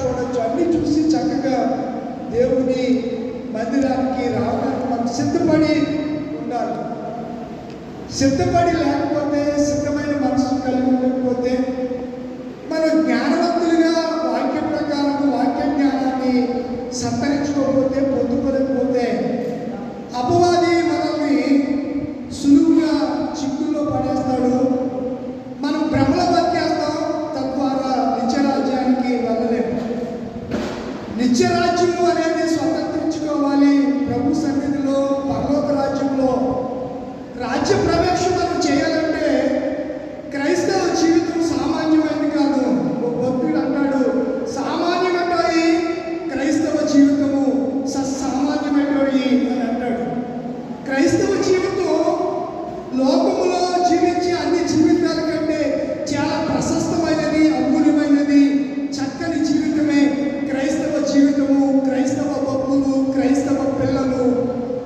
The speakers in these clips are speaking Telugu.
చూడొచ్చు, అన్నీ చూసి చక్కగా దేవుని మందిరానికి రావడానికి మనం సిద్ధపడి ఉండాలి. సిద్ధపడి లేకపోతే, సిద్ధమైన మనసు కలిగి ఉండకపోతే, మనం జ్ఞానవంతులుగా వాక్య ప్రకారం వాక్య జ్ఞానాన్ని సంతరించుకోకపోతే, పొందుకోలేకపోతే అపవాది మనల్ని సులువుగా చిక్కుల్లో పడేస్తాడు. మనం భ్రమలో బతికేస్తాం, తద్వారా నిత్యరాజ్యానికి వెళ్ళలేము. నిత్యరాజ్యము అనేది స్వతంత్రించుకోవాలి. ప్రభు సన్నిధిలో పరలోక రాజ్యంలో రాజ్య ప్రవేశం మనం చేయాలంటే క్రైస్తవ జీవితం సామాన్యమైనది కాదు. ఒక భక్తుడు అంటాడు, సామాన్యమైనవి క్రైస్తవ జీవితము సత్సామాన్యమైనవి అని అంటాడు. క్రైస్తవ జీవితం లోకములో జీవించే అన్ని జీవితాల కంటే చాలా ప్రశస్తమైనది, అమూల్యమైనది, చక్కని జీవితమే క్రైస్తవ జీవితము. క్రైస్తవ భక్తులు, క్రైస్తవ పిల్లలు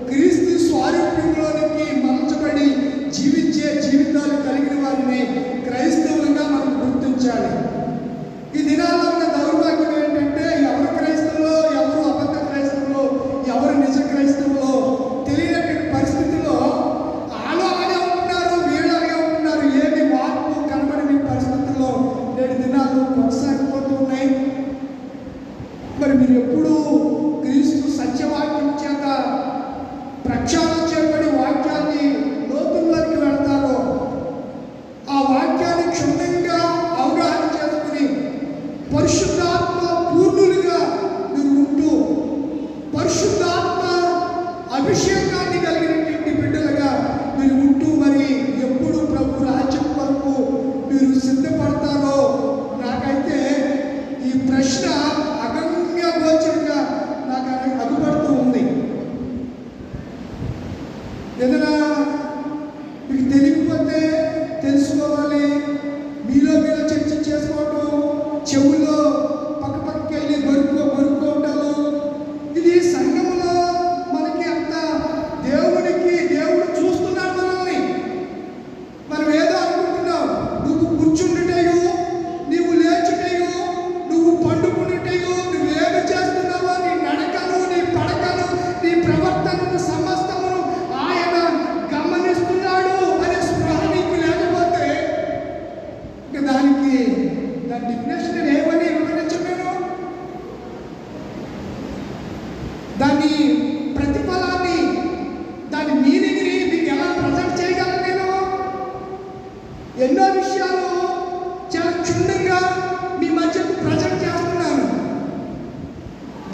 క్రీస్తు స్వారూప్యంలోనికి మలచబడి జీవించే జీవితాలు కలిగిన వారిని క్రైస్తవులుగా మనం గుర్తించాలి. ఈ దినాల్లో ఉన్న దౌర్భాగ్యం ఏంటంటే, ఎవరు క్రైస్తవులో, ఎవరు అబద్ధ క్రైస్తవులో, ఎవరు నిజ క్రైస్తవులో తెలియనటువంటి పరిస్థితుల్లో వాళ్ళు అలాగే ఉంటున్నారు, వీళ్ళు అలాగే ఉంటున్నారు. ఏమి మార్పు కనబడని పరిస్థితుల్లో నేడు దినాలు కొనసాగిపోతూ ఉన్నాయి. మరి మీరు ఎప్పుడు క్రీస్తు సత్యవాక్యం చేత ప్రక్షాళన చేయబడి వాక్యాన్ని లోతుల్లోకి వెళతారో, ఆ వాక్యాన్ని క్షుణ్ణంగా అవగాహన చేసుకుని పరిశుద్ధాత్మ పూర్ణులుగా మీరు ఉంటూ, పరిశుద్ధాత్మ అభిషేకాన్ని కలిగినటువంటి బిడ్డలుగా మీరు ఉంటూ, మరి ఎప్పుడు ప్రభు రాజ్యం కొరకు మీరు సిద్ధపడతారో, నాకైతే ఈ ప్రశ్న అగమ్య గోచరంగా నాకు అగుపడుతూ ఉంది. ఏదైనా మీకు తెలియకపోతే తెలుసుకోవాలి, మీలో మీరు చర్చ చేసుకోవటం, చెవుల్లో పక్క పక్కకి వెళ్ళి గొరుక్కోవటాలు, ఇది సంఘంలో మనకి అంత దేవుడు చూస్తున్నాడు మనల్ని. మనం ఏదో అనుకుంటున్నాం, నువ్వు కూర్చుంటుటయో, నీవు లేచుటయో, నువ్వు పండుకున్నటయో, నువ్వేమి చేస్తున్నావో, నీ నడకను, నీ పడకను, నీ ప్రవర్తనను సమస్తమును ఆయన గమనిస్తున్నాడు అనే స్పృహ నీకు లేకపోతే, ఇంకా దాని డెఫినేషన్ నేను ఏమని వివరించలేను. దాని ప్రతిఫలాన్ని, దాని మీనింగ్ని మీకు ఎలా ప్రజెంట్ చేయగలను నేను? ఎన్నో విషయాలు చాలా క్షుణ్ణంగా మీ మధ్యకు ప్రజెంట్ చేస్తున్నాను.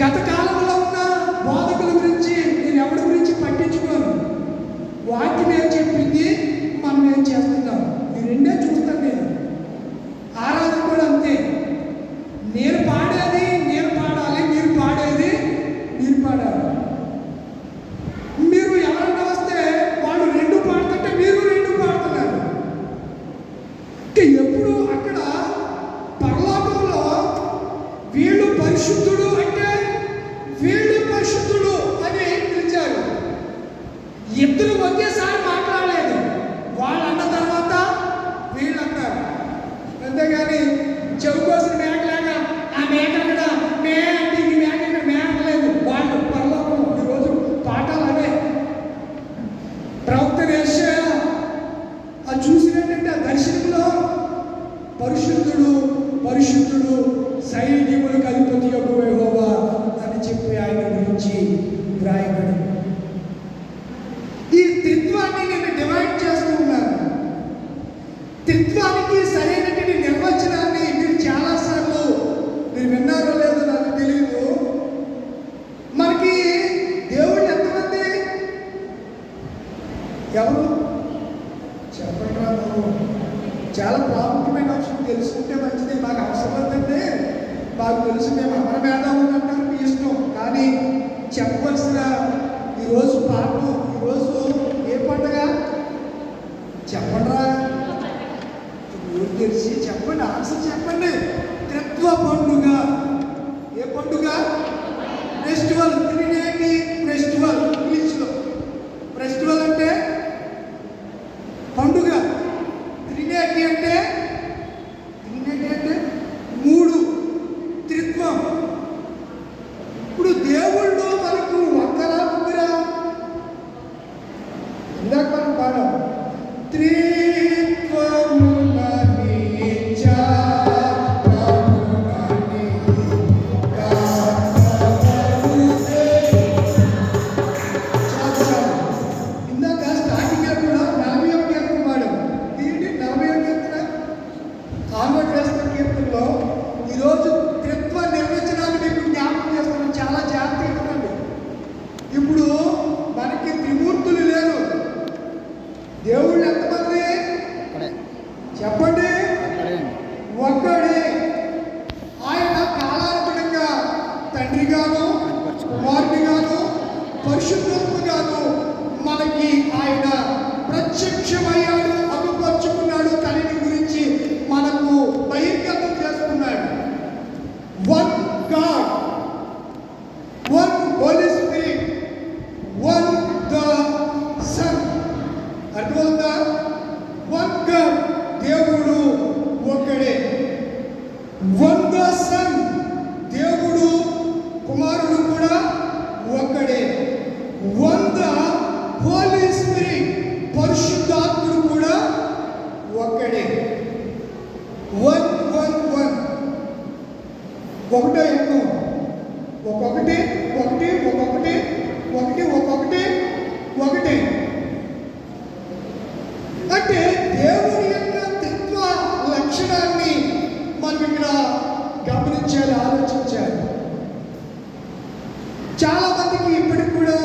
గత కాలంలో ఉన్న బోధకుల గురించి నేను ఎవరి గురించి పట్టించుకోను. వాక్యం ఏం చెప్పింది, మనం ఏం చేస్తున్నాం, ఈ రెండే చూస్తాను నేను. ఆరాధన కూడా అంతే. నేను పాడేది నేను పాడాలి, మీరు పాడేది మీరు పాడాలి. మీరు ఎవరన్నా వస్తే వాళ్ళు రెండు పాడుతుంటే మీరు రెండు పాడుతున్నారు. ఎప్పుడు అక్కడ పరలోకంలో వీళ్ళు పరిశుద్ధుడు అంటే వీళ్ళు పరిశుద్ధుడు అని పిలిచారు. ఇద్దరు ఒకేసారి మాట్లాడలేదు. వాళ్ళు అన్న తర్వాత వీళ్ళు అన్నారు. అంతేగాని చెవు కోసిన మేకలాగా ఆ మేక అక్కడ మే అంటే ఈ మేక ఇక్కడ మేకలేదు. వాళ్ళు పరలోకంలో ఈరోజు పాఠాలు అవే. ప్రవక్త యెషయా అది చూసినట్టంటే ఆ దర్శనంలో పరిశుద్ధుడు పరిశుద్ధుడు సైన్యములకు అధిపతి యొక్క యెహోవా అని చెప్పి ఆయన గురించి వ్రాయబడి, ఈ త్రిత్వాన్ని నేను డివైడ్ చేస్తూ ఉన్నాను. త్రిత్వానికి సరైనటువంటి నిర్వచనాన్ని మీరు చాలాసార్లు మీరు విన్నారో లేదో నాకు తెలియదు. మనకి దేవుళ్ళు ఎంతమంది? ఎవరు చెప్పండి రా బాబు. చాలా ప్రాముఖ్యమైన అంశం, తెలుసుకుంటే మంచిది. మాకు అవసరం లేదంటే మాకు తెలుసు, మేము అమర మేధావులు అంటారు, మీ ఇష్టం. కానీ చెప్పవలసిన ఈరోజు పాఠం, ఈరోజు ఏ పండుగ చెప్పండి రా, ఊరు తెలిసి చెప్పండి, ఆన్సర్ చెప్పండి. త్రిత్వ పండుగ. ఏ పండుగ? ఫెస్టివల్. త్రినేటి ఫెస్టివల్ ఇంగ్లీష్లో. ఫెస్టివల్ అంటే పండుగ. త్రినేటి అంటే మూడు. త్రిత్వం వారికి ఆయన ప్రత్యక్షమయ్యాడు, అగుపరుచుకున్నాడు, కలిని గురించి మనకు బహిర్గతం చేసుకున్నాడు. One God, one holy spirit, one the son. అర్థమవుతుందా? వన్ గాడ్, దేవుడు ఒక్కడే. వన్ ద సన్, దేవుడు కుమారుడు కూడా ఒక్కడే. వన్ ద హోలీ స్పిరిట్, పరిశుద్ధాత్ముడు కూడా ఒక్కడే. వన్ వన్ వన్, ఒకటో ఎక్కువ, ఒక్కొక్కటి ఒకటి, ఒక్కొక్కటి ఒకటి, ఒక్కొక్కటి ఒకటి. అంటే దేవుని యొక్క తత్వ లక్షణాన్ని మనం ఇక్కడ గమనించాలి, ఆలోచించాలి. చాలా మందికి ఇప్పటికి కూడా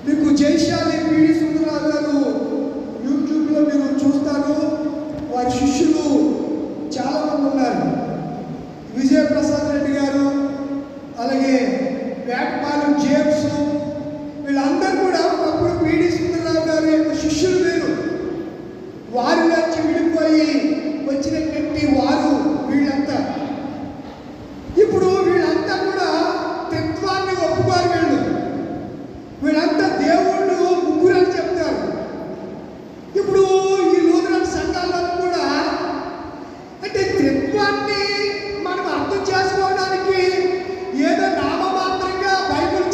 మీకు జైశాలి పిడి సుందరరావు గారు యూట్యూబ్లో మీరు చూస్తారు, వారి శిష్యులు చాలా మంది ఉన్నారు. విజయప్రసాద్ రెడ్డి గారు, అలాగే వేటపాలెం జేమ్స్, వీళ్ళందరూ కూడా ఒకప్పుడు పిడి సుందరరావు గారు యొక్క శిష్యులు వేరు. వారి నుంచి విడిపోయి వచ్చినటువంటి వారు వీళ్ళంతా. ఇప్పుడు వీళ్ళంతా కూడా తత్వాన్ని ఒప్పుకోరు. వీళ్ళంతా దేవుళ్ళు ముగ్గురు అని చెప్తారు. ఇప్పుడు ఈ లూథరన్ సంఘాల్లో కూడా అంటే తత్వాన్ని మనం అర్థం చేసుకోవడానికి ఏదో నామమాత్రంగా బైబిల్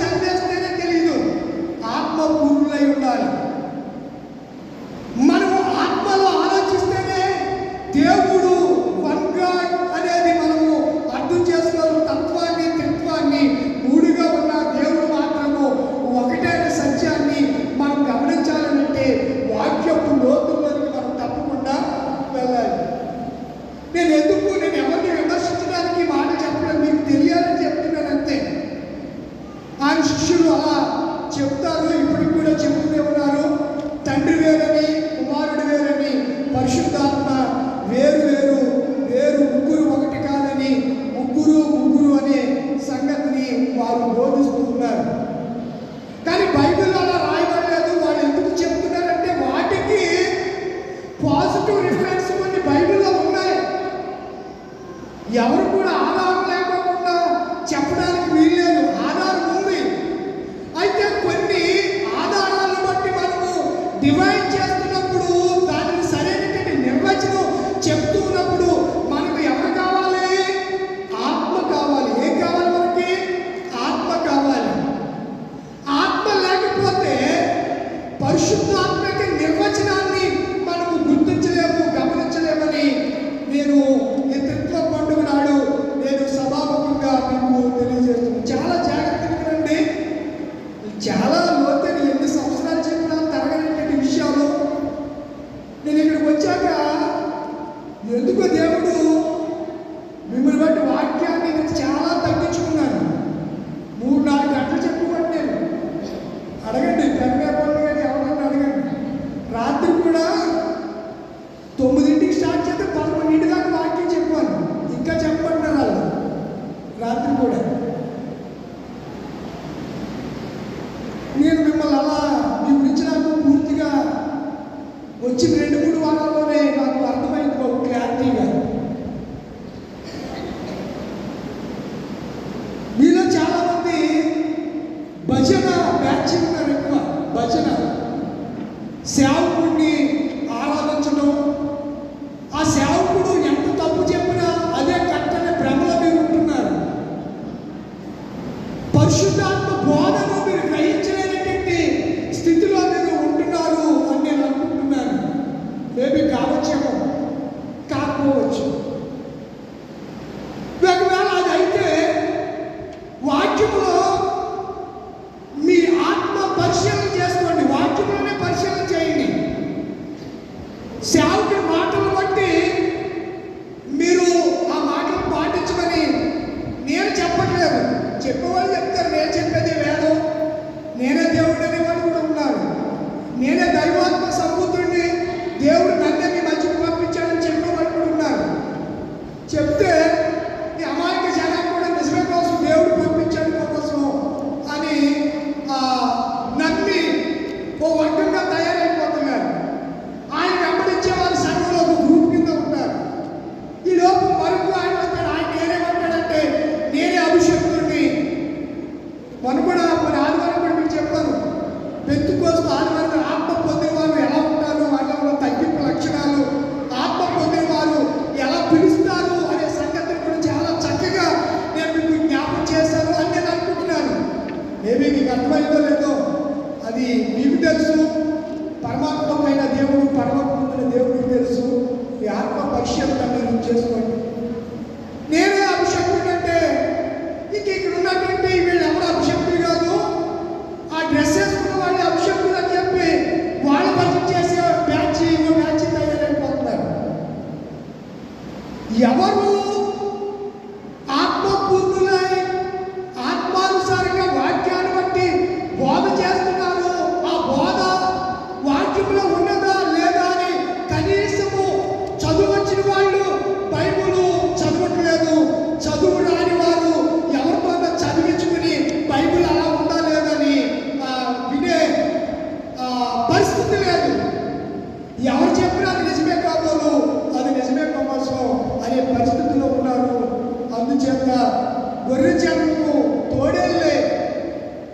గొర్రె చర్మము తోడేళ్ళే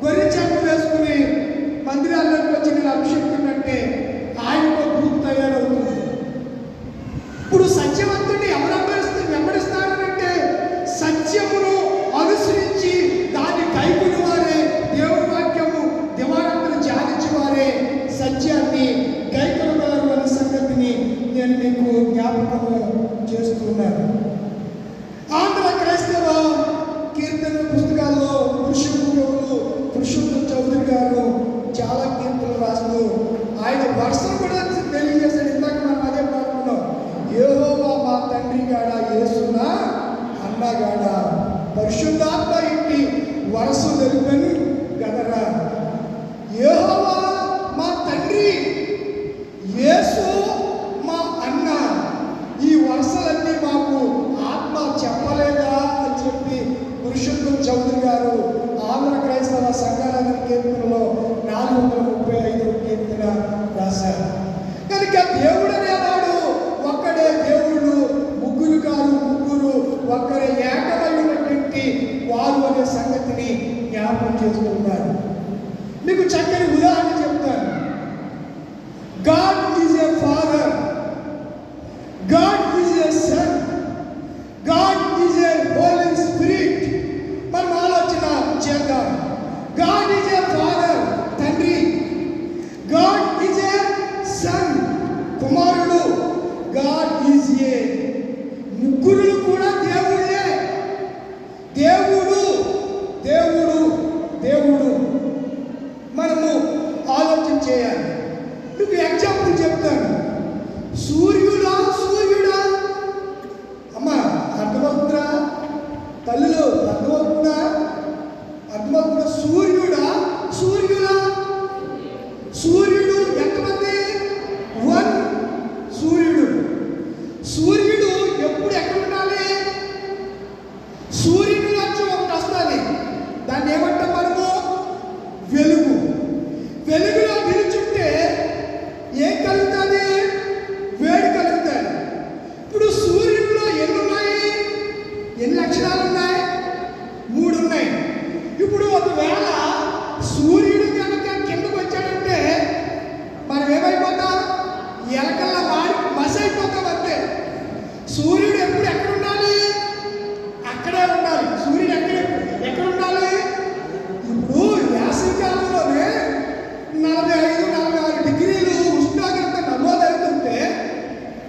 గొర్రె చర్మం వేసుకుని మందిరాల్లోకి వచ్చి నేను అభిషేకుడంటే ఆయనకు గ్రూప్ తయారవుతుంది. ఇప్పుడు సత్యవంతుడిని ఎవరు వెంబడిస్తారంటే సత్యమును అనుసరించి దాన్ని కైకుని వారే, దేవుని వాక్యము దివారాత్రులు ధ్యానించి వారే సత్యాన్ని కైకొనగలరు అనే సంగతిని నేను మీకు జ్ఞాపకము చేస్తున్నాను. ఆంధ్ర క్రైస్తవ కీర్తన పుస్తకాల్లో పురుషోత్తం చౌదరి గారు చాలా కీర్తనలు రాస్తూ ఆయన వర్షం కూడా తెలియజేశాడు. ఇందాక మనం అదే పాడుకున్నాం, యెహోవా మా తండ్రి గాడా, యేసునా అన్నగాడా, పరిశుద్ధాత్మ ఇంటి వరస తెలుపని గదరా. యెహోవా మా తండ్రి, యేసు మా అన్న, ఈ వరుసలన్నీ మాకు ఆత్మ చెప్పలేదా అని చెప్పి పురుషోత్తం చౌదరి గారు ఆంధ్ర క్రైస్తవ సంఘాల కీర్తనలో 435 కీర్తన రాశారు. కనుక దేవుడు అనేవాడు ఒక్కడే, దేవుళ్ళు ముగ్గురు కాదు, ముగ్గురు ఒక్కరే ఏకమై ఉన్నటువంటి వారు అనే సంగతిని జ్ఞాపకం చేస్తున్నారు. మీకు చక్కని ఉదాహరణ చెప్తాను. God is a father, God is a son, God is a holy spirit. మనం ఆలోచన చేద్దాం. గాడ్ ఈజ్ ఏ ఫాదర్, తండ్రి. గాడ్ ఈజ్ ఏ సన్, కుమారుడు. గాడ్ ఈజ్ ఏ, ముగ్గురు కూడా దేవుళ్ళే. దేవుడు దేవుడు దేవుడు మనము ఆలోచన చేయాలి. మీకు ఎగ్జాంపుల్ చెప్తాను. సూర్యుడా అమ్మా, అర్థమవుతుందా? తల్లులు అర్థమవుతుందా? సూర్యుడా సూర్యుడు ఎంతమంది? 1. సూర్యుడు ఎప్పుడు ఎక్కడ ఉండాలి? సూర్యుడు నుంచి ఒకటి వస్తుంది, దాన్ని ఏమంటాం మనము? వెలుగు. వెలుగులో నిలుచుంటే ఏం కలుగుతుంది? వేడి కలుగుతుంది. ఇప్పుడు సూర్యుడిలో ఎన్ని ఉన్నాయి? ఎన్ని లక్షణాలు ఉన్నాయి? 3 ఉన్నాయి. ఇప్పుడు ఒకవేళ సూర్యుడు కనుక కిందకు వచ్చాడంటే మనం ఏమైపోతాం? ఎలకల్లా మసి అయిపోతాం అంతే. సూర్యుడు ఎప్పుడు ఎక్కడ ఉండాలి? అక్కడే ఉండాలి. సూర్యుడు ఎక్కడ ఉండాలి? ఇప్పుడు వేసవికాలంలోనే 45-46 డిగ్రీలు ఉష్ణోగ్రత నమోదవుతుంటే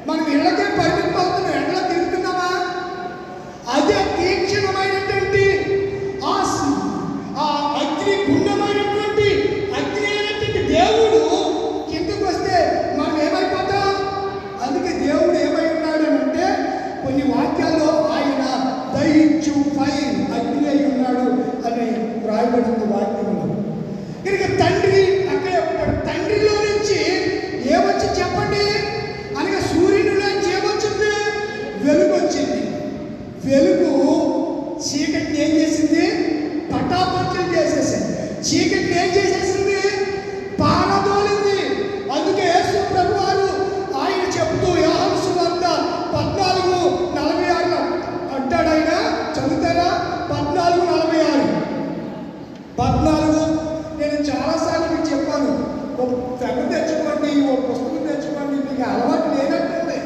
మనం ఇళ్ళకే పరిమితం అవుతున్నాం, ఎండలో తిరుగుతున్నామా? అదే తీక్షణమైనటువంటి ఆ అగ్ని గుండమైనటువంటి అగ్ని అయినటువంటి దేవుడు కిందకు వస్తే మనం ఏమైపోతాం? అందుకే దేవుడు ఏమై ఉన్నాడు అంటే కొన్ని వాక్యాల్లో ఆయన దహించు ఫైర్, అగ్ని అయి ఉన్నాడు అని వ్రాయబడింది వాక్యంలో. కనుక తండ్రి అక్కడే ఉంటాడు. తండ్రిలో నుంచి ఏమొచ్చి చెప్పండి? అనగా సూర్యుడిలో నుంచి ఏమొచ్చింది? వెలుగు వచ్చింది. వెలుగు చీకటిని ఏం చేసింది? పటాపంచలు చేసేసింది. చీకటిని ఏం చేసేసింది? పారదోలింది. అందుకే యేసు ప్రభువారు ఆయన చెబుతూ యోహాను సువార్త 14:46 అంటాడు. ఆయన చదువుతారా? 14:46. నేను చాలాసార్లు మీకు చెప్పాను, ఒక పెన్ను తెచ్చుకోండి, ఒక పుస్తకం తెచ్చుకోండి. మీకు అలవాటు లేనట్టుంది.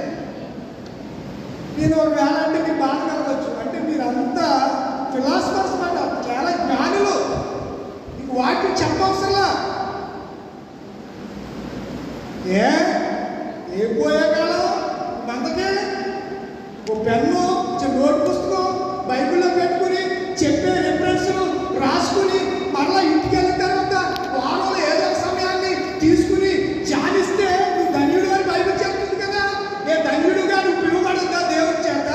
నేను ఒక వేళ అంటే మీకు బాధ కలగచ్చు. అంటే మీరంతా ఫిలాసఫర్స్ మాట, చాలా జ్ఞానులు. మీకు వాక్యం చెప్పవసరలా. ఏ పోయే కాలం మందకే ఓ పెన్ను, నోట్ పుస్తకం బైబిల్లో పెట్టుకుని చెప్పే రిఫరెన్స్ రాసుకుని మరలా ఇంటికి వెళ్ళిన తర్వాత వారంలో ఏదో సమయాన్ని తీసుకుని ధ్యానిస్తే నువ్వు ధన్యుడు అని బైబిల్ చెప్తుంది కదా. ఏ ధన్యుడుగా నువ్వు పిలువబడుతుందా దేవుడి చేత?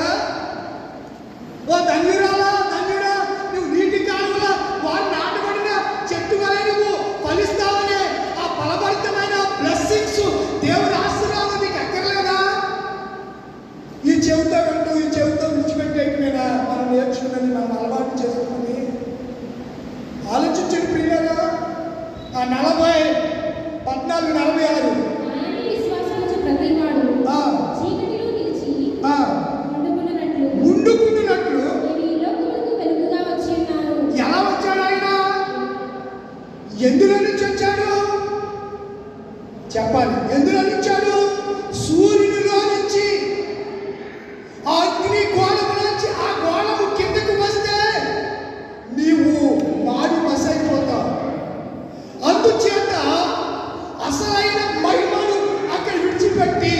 ఓ ధన్యురాలా, ధన్యుడా, నువ్వు నీటి కాలువల వారు నాటబడిన చెట్టు వలె నువ్వు ఫలిస్తావనే ఆ ఫలభరితమైన బ్లెస్సింగ్స్, దేవుడి ఆశీర్వాదం నీకు ఎక్కర్లేదా? ఈ చెవితో వింటూ ఈ చెవితో విడిచిపెట్టేయటమేనా మనం నేర్చుకున్నది, మనం అలవాటు చేసుకున్నది? ఆలోచించండి ప్రియులారా. ఆ 14:46 ఉండుకున్నట్లు ఎందులో నుంచి వచ్చాడు చెప్పాలి? ఎందులో నుంచాడు? సూర్యునిలో నుంచి. ఆ అగ్ని గోళము నుంచి ఆ గోళము కిందకు వస్తే నీవు మాడి మసైపోతావు. అందుచేత అసలైన మహిమను అక్కడ విడిచిపెట్టి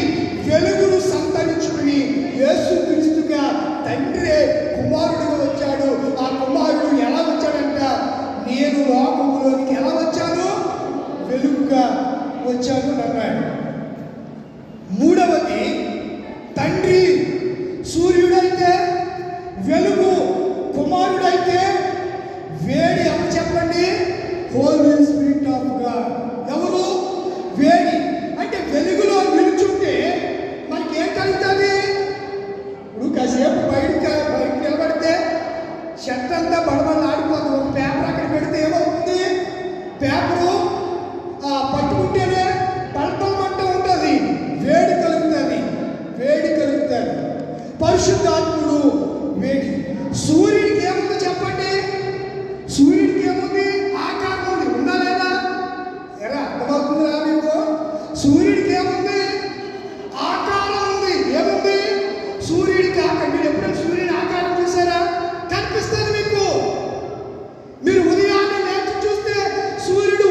వెలుగును సంతరించుకుని యేసుక్రీస్తుగా తండ్రి కుమారుడిగా వచ్చాడు. ఆ కుమారుడు ఎలా వచ్చాడంట? నేను లోకములోనికి ఎలా వచ్చాను? వెలుగుగా వచ్చాను అన్నాడు. మూడవది, తండ్రి సూర్యుడైతే, వెలుగు కుమారుడైతే, వేడి ఎవరు చెప్పండి? Holy spirit of God. ఎవరు? వేడి. అంటే వెలుగులో నిలుచుంటే మనకి ఏం కలుగుతుంది? ఇప్పుడు కాసేపు బయటకు నిలబడితే షర్ట్ అంతా బడబడలు ఆడిపోతుంది. ఒక పేపర్ అక్కడ పెడితే ఏమవుతుంది? పేపరు పట్టుకుంటేనే పడపడమంటూ ఉంటుంది. వేడి కలుగుతుంది, వేడి కలుగుతుంది. పరిశుద్ధాత్ముడు వేడి. సూర్యుడికి ఏముంది చెప్పండి? సూర్యుడికి ఏముంది? ఆకారం ఉంది. ఉందా లేదా? ఎరా అర్థమవుతుందా మీకు? సూర్యుడికి ఏముంది? ఆకారం ఉంది. ఏముంది? సూర్యుడికి ఆకారం. మీరు ఎప్పుడైనా సూర్యుని ఆకారం చూసారా? కనిపిస్తుంది మీకు. మీరు ఉదయాన్నే లేచి చూస్తే సూర్యుడు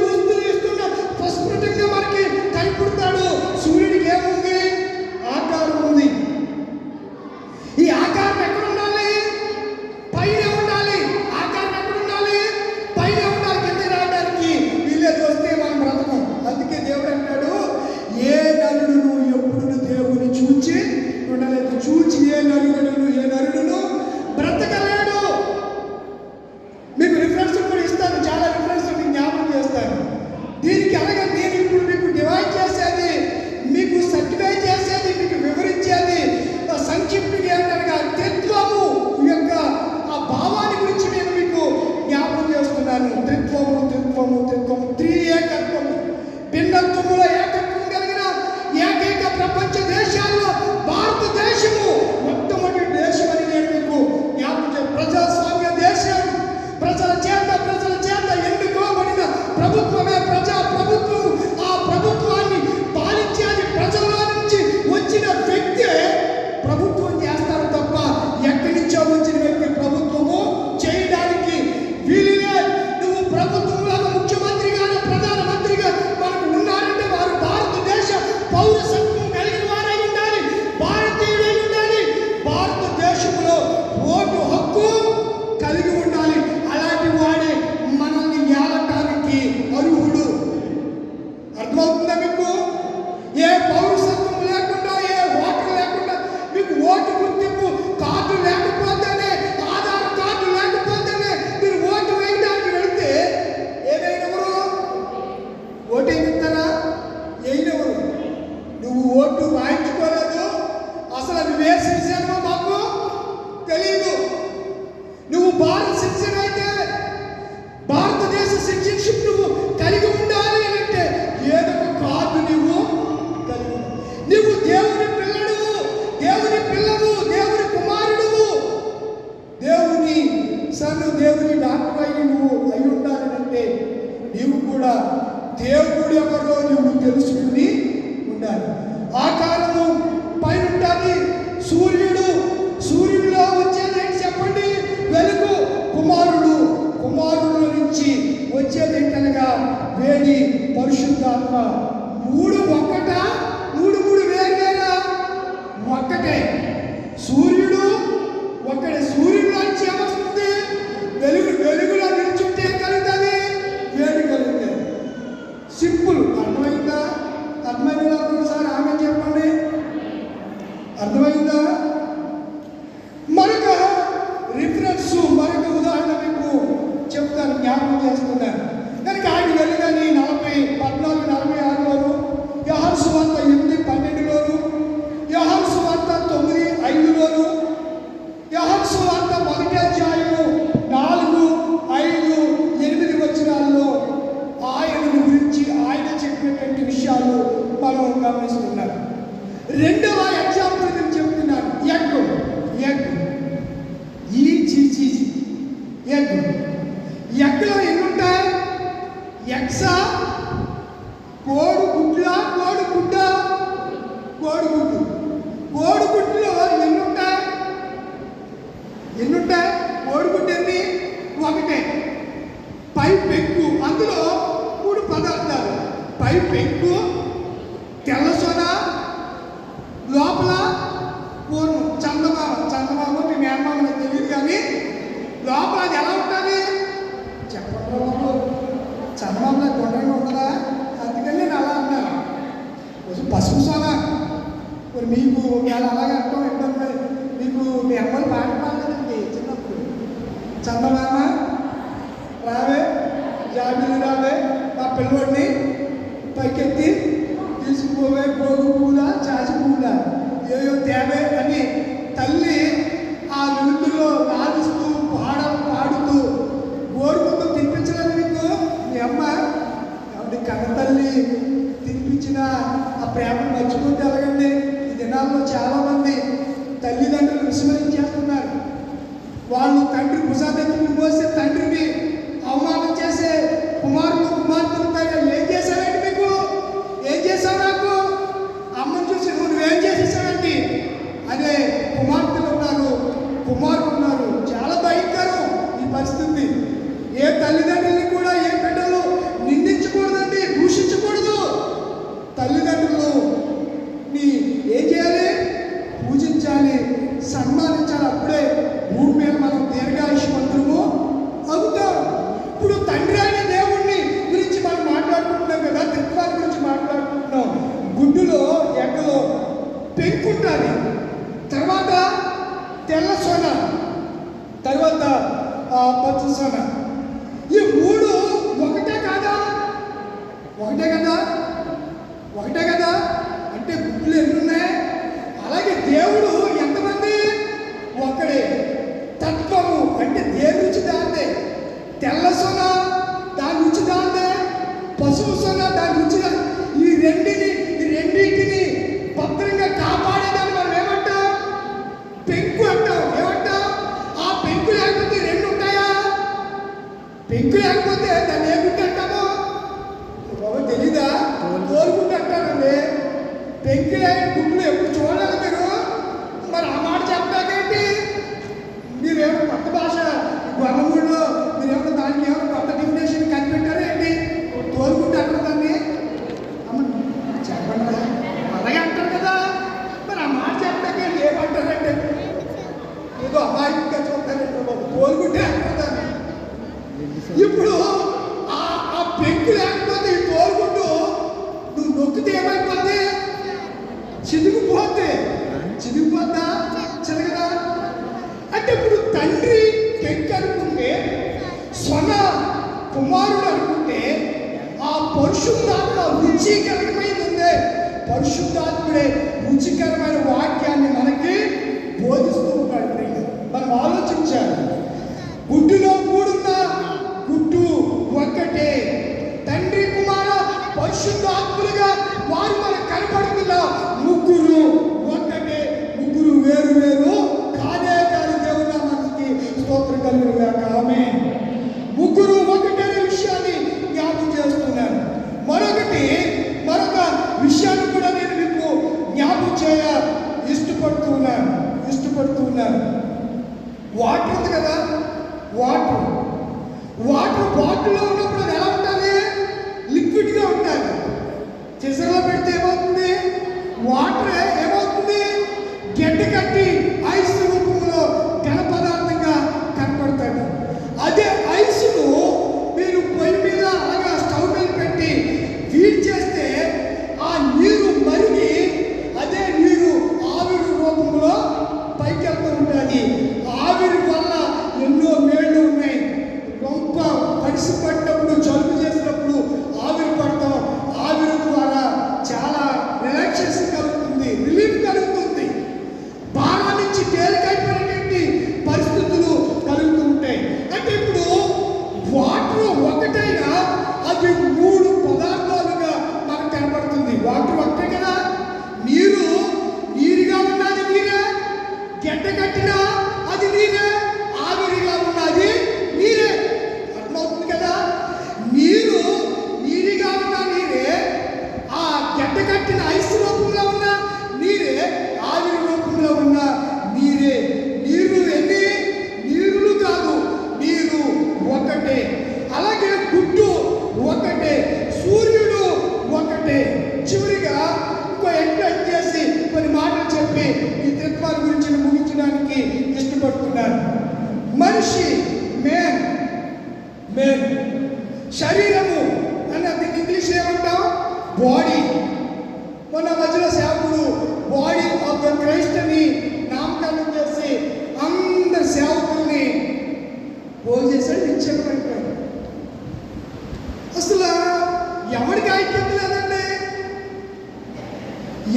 ఇస్తున్న ప్రస్ఫుటంగా మనకి కనిపిస్తాడు. సూర్యుడికి ఏముంది? ఆకారం ఉంది. ఈ ఆకారం ఎక్కడ ఉండాలి? పైన ఉండాలి. ఆకారం ఎక్కడ ఉండాలి? పైన ఉండాలి. కింద రావడానికి వీళ్ళేది వస్తే మనం బ్రతకం. అందుకే దేవుడు అంటాడు, ఏ నరుడును ఎప్పుడు దేవుని చూచి ఉండలేదు. చూచి ఏ నరుడును బ్రతకలేడు. మీకు రిఫరెన్స్ కూడా ఇస్తాను, చాలా రిఫరెన్స్ మీకు జ్ఞాపకం చేస్తాను. దీనికి అనగా నేను ఇప్పుడు మీకు డివైడ్ చేసేది, మీకు సర్టిఫై చేసేది, మీకు వివరించేది సంక్షిప్తంగా ఏంటనగా త్రిత్వము యొక్క ఆ భావాన్ని గురించి నేను మీకు జ్ఞాపకం చేస్తున్నాను. త్రిత్వము త్రిత్వము త్రిత్వము, త్రియేకత్వము, భిన్నత్వముల ఏకత్వం కలిగిన ఏకైక ప్రపంచ దేశాల్లో భారతదేశము మొట్టమొదటి దేశం అని నేను మీకు జ్ఞాపకం. ప్రజాస్వామ్య దేశం, ప్రజల చేత ఎన్నుకోబడిన ప్రభుత్వమే ప్రజా ప్రభుత్వం. ఆ ప్రభుత్వాన్ని పాలించేది ప్రజల్లో నుంచి వచ్చిన వ్యక్తే ప్రభుత్వం చేస్తారు తప్ప ఎక్కడి నుంచో వచ్చిన వ్యక్తి ప్రభుత్వము చేయడానికి వీలులే. నువ్వు ప్రభుత్వంలో ముఖ్యమంత్రిగా, ప్రధానమంత్రిగా మనకు ఉన్నారంటే వారు భారతదేశ పౌరసత్వం కలిగిన వారై ఉండాలి, భారతీయుడై ఉండాలి, భారతదేశంలో ఓటు హక్కు కలిగి ఉండాలి. అలాంటి వాడే మనల్ని ఏలటానికి అర్హుడు. అర్థమవుతుందా మీకు? ఏ పౌరసత్వం లేకుండా, ఏ ఓటు లేకుండా, మీకు ఓటు గుర్తింపు కార్డు లేకపోతేనే, ఆధార్ కార్డు లేకపోతేనే మీరు ఓటు వేయడానికి వెళితే ఏదైనవరు ఓటు వేయిస్తారా? వేయనవరు. నువ్వు ఓటు వాయించుకోలేదు, అసలు అది ఏ సిటిజన్ మాకు తెలియదు. నువ్వు భారత సిటిజన్ అయితే భారతదేశ సిటిజన్షిప్ నువ్వు కలిగి ఉండాలి అంటే ఏదో ఒక కార్డు నువ్వు కలిగి ఉండాలి. నువ్వు దేవుని పిల్లడువు, దేవుని పిల్లవు, దేవుని కుమారుడువు, దేవుని సన్ను, దేవుని డాక్టర్ అయి నువ్వు అయి ఉండాలంటే నీవు కూడా దేవుడు ఎవరో నువ్వు తెలుసుకుని ఉండాలి. ఆకారము పైన ఉండాలి. సూర్యుడిలో వచ్చేది ఏంటి చెప్పండి? వెలుగు. కుమారుడు నుంచి వచ్చేది ఏంటనగా వేడి, పరిశుద్ధాత్మ. మూడు ఒక్కటా? మూడు వేరువేరా? ఒక్కటే. సూర్యుడు ఒక్కడే. సూర్యుడు నుంచి ఏమొస్తుంది? వెలుగులో నిల్చుంటే కలుగుతుంది, వేడి కలుగుతుంది. సింపుల్. అర్థమైందా? అర్థమైందా? ఒకసారి ఆమె చెప్పండి. అర్థమైందా? మరొక రిఫరెన్స్, మరొక ఉదాహరణ మీకు చెప్తాను, జ్ఞాపకం చేస్తున్నాను. కనుక ఆయన వెళ్ళగాని 14:46లోను, యోహాను సువార్త 8:12లోను, యోహాను సువార్త 9:5లోను, యోహాను సువార్త 1వ అధ్యాయము 4, 5, 8 వచనాల్లో ఆయనను గురించి ఆయన చెప్పినటువంటి విషయాలు మనం గమనిస్తున్నాం. రెండవ ఎగ్జాంపుల్ నేను చెప్తున్నాను. ఎగ్లో ఎన్ని ఉంటాయి? ఎక్సా కోడి గుడ్ల కోడి గుడ్డ కోడిగుడ్డు. కోడిగుడ్డులో ఎన్నుంటాయి కోడిగుడ్డు ఎన్ని? ఒకటే. పై పెంకు, అందులో 3 పదార్థాలు. పై పెంకు, తెల్ల సొన, లోపల పూర్వం చందమామ మీ మేనమామ నాకు తెలియదు, కానీ లోపల అది ఎలా ఉంటుంది చెప్పండి బాబు. చందమామలో గుండ్రంగా ఉండదా? అందుకని నేను అలా అన్నాను. కొంచెం పసుపు సొన. మరి మీకు వాళ్ళు అలాగే అంటాం ఇబ్బంది. మీకు మీ అమ్మలు పాట పాడలేదండి చిన్నప్పుడు. చందమామ రావే, జాబిలు రావే, మా పిల్లోడిని పైకెత్తి తీసుకుపోవే, గోగు పువ్వులా చాచి పువ్వులా ఏయో తేవే అని తల్లి ఆ వెలుగులో నాలుస్తూ పాడుతూ గోరుకుంటూ తినిపించలేదు మీకు మీ అమ్మ. ఆవిడ కన్న తల్లి తినిపించిన ఆ ప్రేమను మర్చిపోతే ఎలాగండి? ఈ దినాల్లో చాలామంది తల్లిదండ్రులు విస్మరించేస్తున్నారు. వాళ్ళు తండ్రి భుజాదెత్తుకుని మోసే తండ్రిని అవమానం చేసే కుమార్తెలు ఏం చేశారండి మీకు? ఏం చేశావు? నాకు అమ్మని చూసి నువ్వేం చేసేసావండి అనే కుమార్తెలు ఉన్నారు, కుమారులు ఉన్నారు. చాలా భయంకరం ఈ పరిస్థితి. ఏ తల్లిదండ్రుల్ని కూడా ఏ బిడ్డలు నిందించకూడదండి, దూషించకూడదు. తల్లిదండ్రులు ఏం చేయాలి? పూజించాలి, సన్మానించాలి. అప్పుడే భూమి మీద మనం దీర్ఘాయుష్మంతులము అవుతాం. ఇప్పుడు తండ్రి అయిన దేవుణ్ణి గురించి మనం మాట్లాడుకుంటున్నాం కదా, త్రిత్వాల గురించి మాట్లాడుకుంటున్నాం. గుడ్డులో ఎక్కలో పెంకుంటుంది, తర్వాత తెల్ల సొన, తర్వాత పచ్చ సొన. ఈ 3 ఒకటే కాదా? ఒకటే కదా. అంటే గుడ్లు ఎన్ని ఉన్నాయి? అలాగే దేవుడు ఎంతమంది? ఒకడే. తత్వము అంటే దేని రుచి దాందే. తెల్ల సొన దాని రుచి దాందే, పసుపు సొన దాని రుచి. ఈ రెండింటిని భద్రంగా కాపాడేదాన్ని మనం ఏమంటాం? పెంకు అంటాం. ఏమంటాం? ఆ పెంకు లేకపోతే 2 ఉంటాయా? పెంకు లేకపోతే దాన్ని ఏ గుడ్డు అంటాము? బాబు తెలీదా? కోరుకుంటూ అంటానండి. పెంకు లేని గుడ్లు ఎప్పుడు చూడాలి మీరు? మరి ఆ మాట చెప్పడాకేంటి? మీరేమో కొత్త భాష గొల్లమూడిలో మీరేమో దానికి ఏమైనా కొత్త డిఫినేషన్ కనిపెట్టారా ఏంటి? తోలుకుంటే అంటారు దాన్ని. అమ్మ చెప్పండి, అలాగే అంటారు కదా. మరి ఆ మాట చెప్పడాకేంటి? ఏమంటారంటే ఏదో అమాయకంగా చూస్తారంటే బాబు, తోలుకుంటే అంటారు దాన్ని. ఇప్పుడు ఆ పెంకు లేకపోతే ఈ తోలుకుంటూ నువ్వు నొక్కితే ఏమైపోద్ది? చిదిగిపోద్దా? చిదగదా? అంటే ఇప్పుడు తండ్రి పెంకు అనుకుంటే, సొన కుమారుడు అనుకుంటే, ఆ పరిశుద్ధాత్మ రుచికరమైనది ఉందే. పరిశుద్ధాత్ముడే రుచికరమైన వాక్యాన్ని మనకి బోధిస్తూ ఉంటాడు. మనం ఆలోచించాలి. గుడ్డులో 3 ఉన్న గుడ్డు ఒక్కటే. తండ్రి కుమార పరిశుద్ధాత్ములుగా వారు మనకు కనపడుతున్న 3 ఒక్కటే. 3 వేరు కాదే కాదు. దేవుని నామానికి స్తోత్రం కలుగునుగాక. ఆమేన్. 3 ఒకటే విషయాన్ని జ్ఞాపకం చేస్తున్నాను. మరొక విషయాన్ని కూడా నేను మీకు జ్ఞాపకం చేయ ఇష్టపడుతున్నాను. మెయిన్ శరీరము అని దీనికి ఇంగ్లీష్ ఏమంటాం? బాడీ. మొన్న మధ్యలో సేవకుడు బాడీ ఆఫ్ ద క్రైస్ట్ అని నామకరణం చేసి అందరు సేవకుల్ని పోగు చేశాడు, నిశ్చయమైపోయాడు. అసలు ఎవరికి ఐక్యత లేదండి,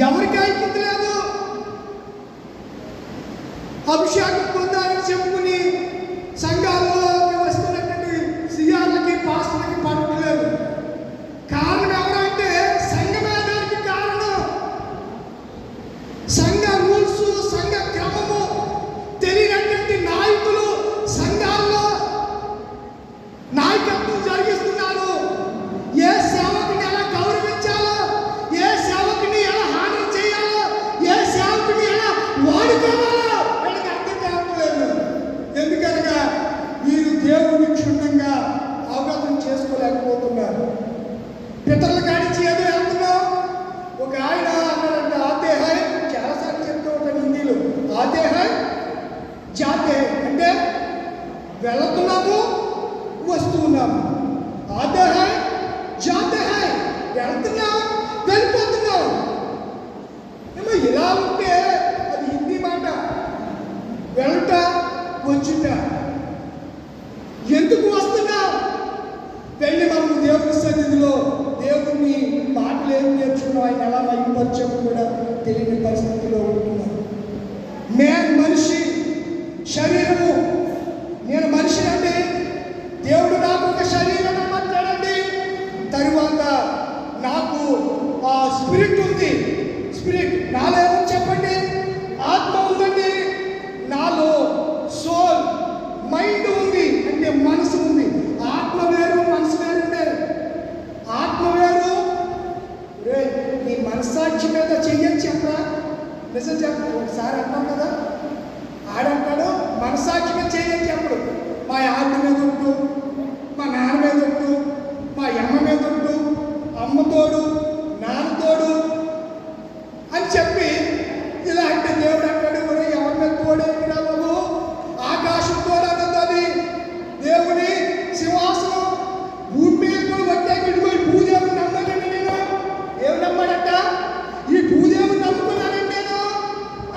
ఎవరికి ఐక్యత లేదు. అభిషేకం పొందాలని చెప్పుకుని సంఘాల్లోకి వస్తున్నటువంటి సిఆర్లకి పాస్టర్లకి పడట్లేదు. కారణం ఎవరంటే సంఘమే దానికి కారణం. సంఘ రూల్స్, సంఘ క్రమము తెలియనటువంటి నాయకులు సంఘాల్లో నాయకత్వం జరిగిస్తున్నారు. ఏ సేవకుని ఎలా గౌరవించాలో, ఏ సేవకుని ఎలా హాని చేయాలో, ఏ సేవకుని ఎలా వాడుకోవాలో వీళ్ళకి అర్థం కావట్లేదు. ఎందుకనగా వీరు దేవుని క్షుణ్ణంగా అవగతం చేసుకోలేకపోతున్నారు. పితరుల కాడించి ఏదో వెళ్తున్నాం. ఒక ఆయన అన్నాడంట, ఆతే హై, చాలాసార్లు చెప్తూ ఉంటాను హిందీలో, ఆతే హై జాతే అంటే వెళుతున్నాము వస్తున్నాము. ఆతే హై జాతే హై, వెళ్తున్నాం వెళ్ళిపోతున్నాం. ఏమో ఇలా ఉంటే అది హిందీ మాట. వెళ్ళట వచ్చుట. ఎందుకు వస్తున్నాం? వెళ్ళి మనం దేవుని సన్నిధిలో దేవుని మాటలు ఏం నేర్చుకున్నాం, ఆయన ఎలా మైపరచము కూడా తెలియని పరిస్థితిలో ఉంటున్నాం. నేను మనిషి, శరీరము, నేను మనిషి అండి. దేవుడు నాకు ఒక శరీరం అమ్మంటాడండి. తరువాత నాకు ఆ స్పిరిట్ ఉంది. స్పిరిట్ నాలో ఏమని చెప్పండి? ఆత్మ ఉందండి. నాలో సోల్, మైండ్ ఉంది, అంటే మనసు ఉంది. ఆత్మ వేరు, మనసు వేరుండే. ఆత్మ వేరు. నీ మనస్సాక్షి మీద చెయ్యని చెప్పరా? నిజం చెప్ప. ఒకసారి అంటాం కదా, ఆడంటాడు మనస్సాక్షి మీద చెయ్యని చెప్పడు. మా ఆవిడ మీద ఉంటూ, మా నాన్న మీద ఉంటూ, మా అమ్మ మీద ఉంటూ, అమ్మతోడు నాన్నతోడు అని చెప్పి ఇలా అంటే దేవుడు అంటాడు, ఎవరి మీద తోడేమిరా బాబు? ఆకాశం తోడన్నది దేవుని సింహాసనం. భూమి మీద కూడా వచ్చే విడిపోయి భూదేవుని నమ్మకండి. నేను ఏమి నమ్మాడట? ఈ భూదేవుని నమ్ముకున్నానండి నేను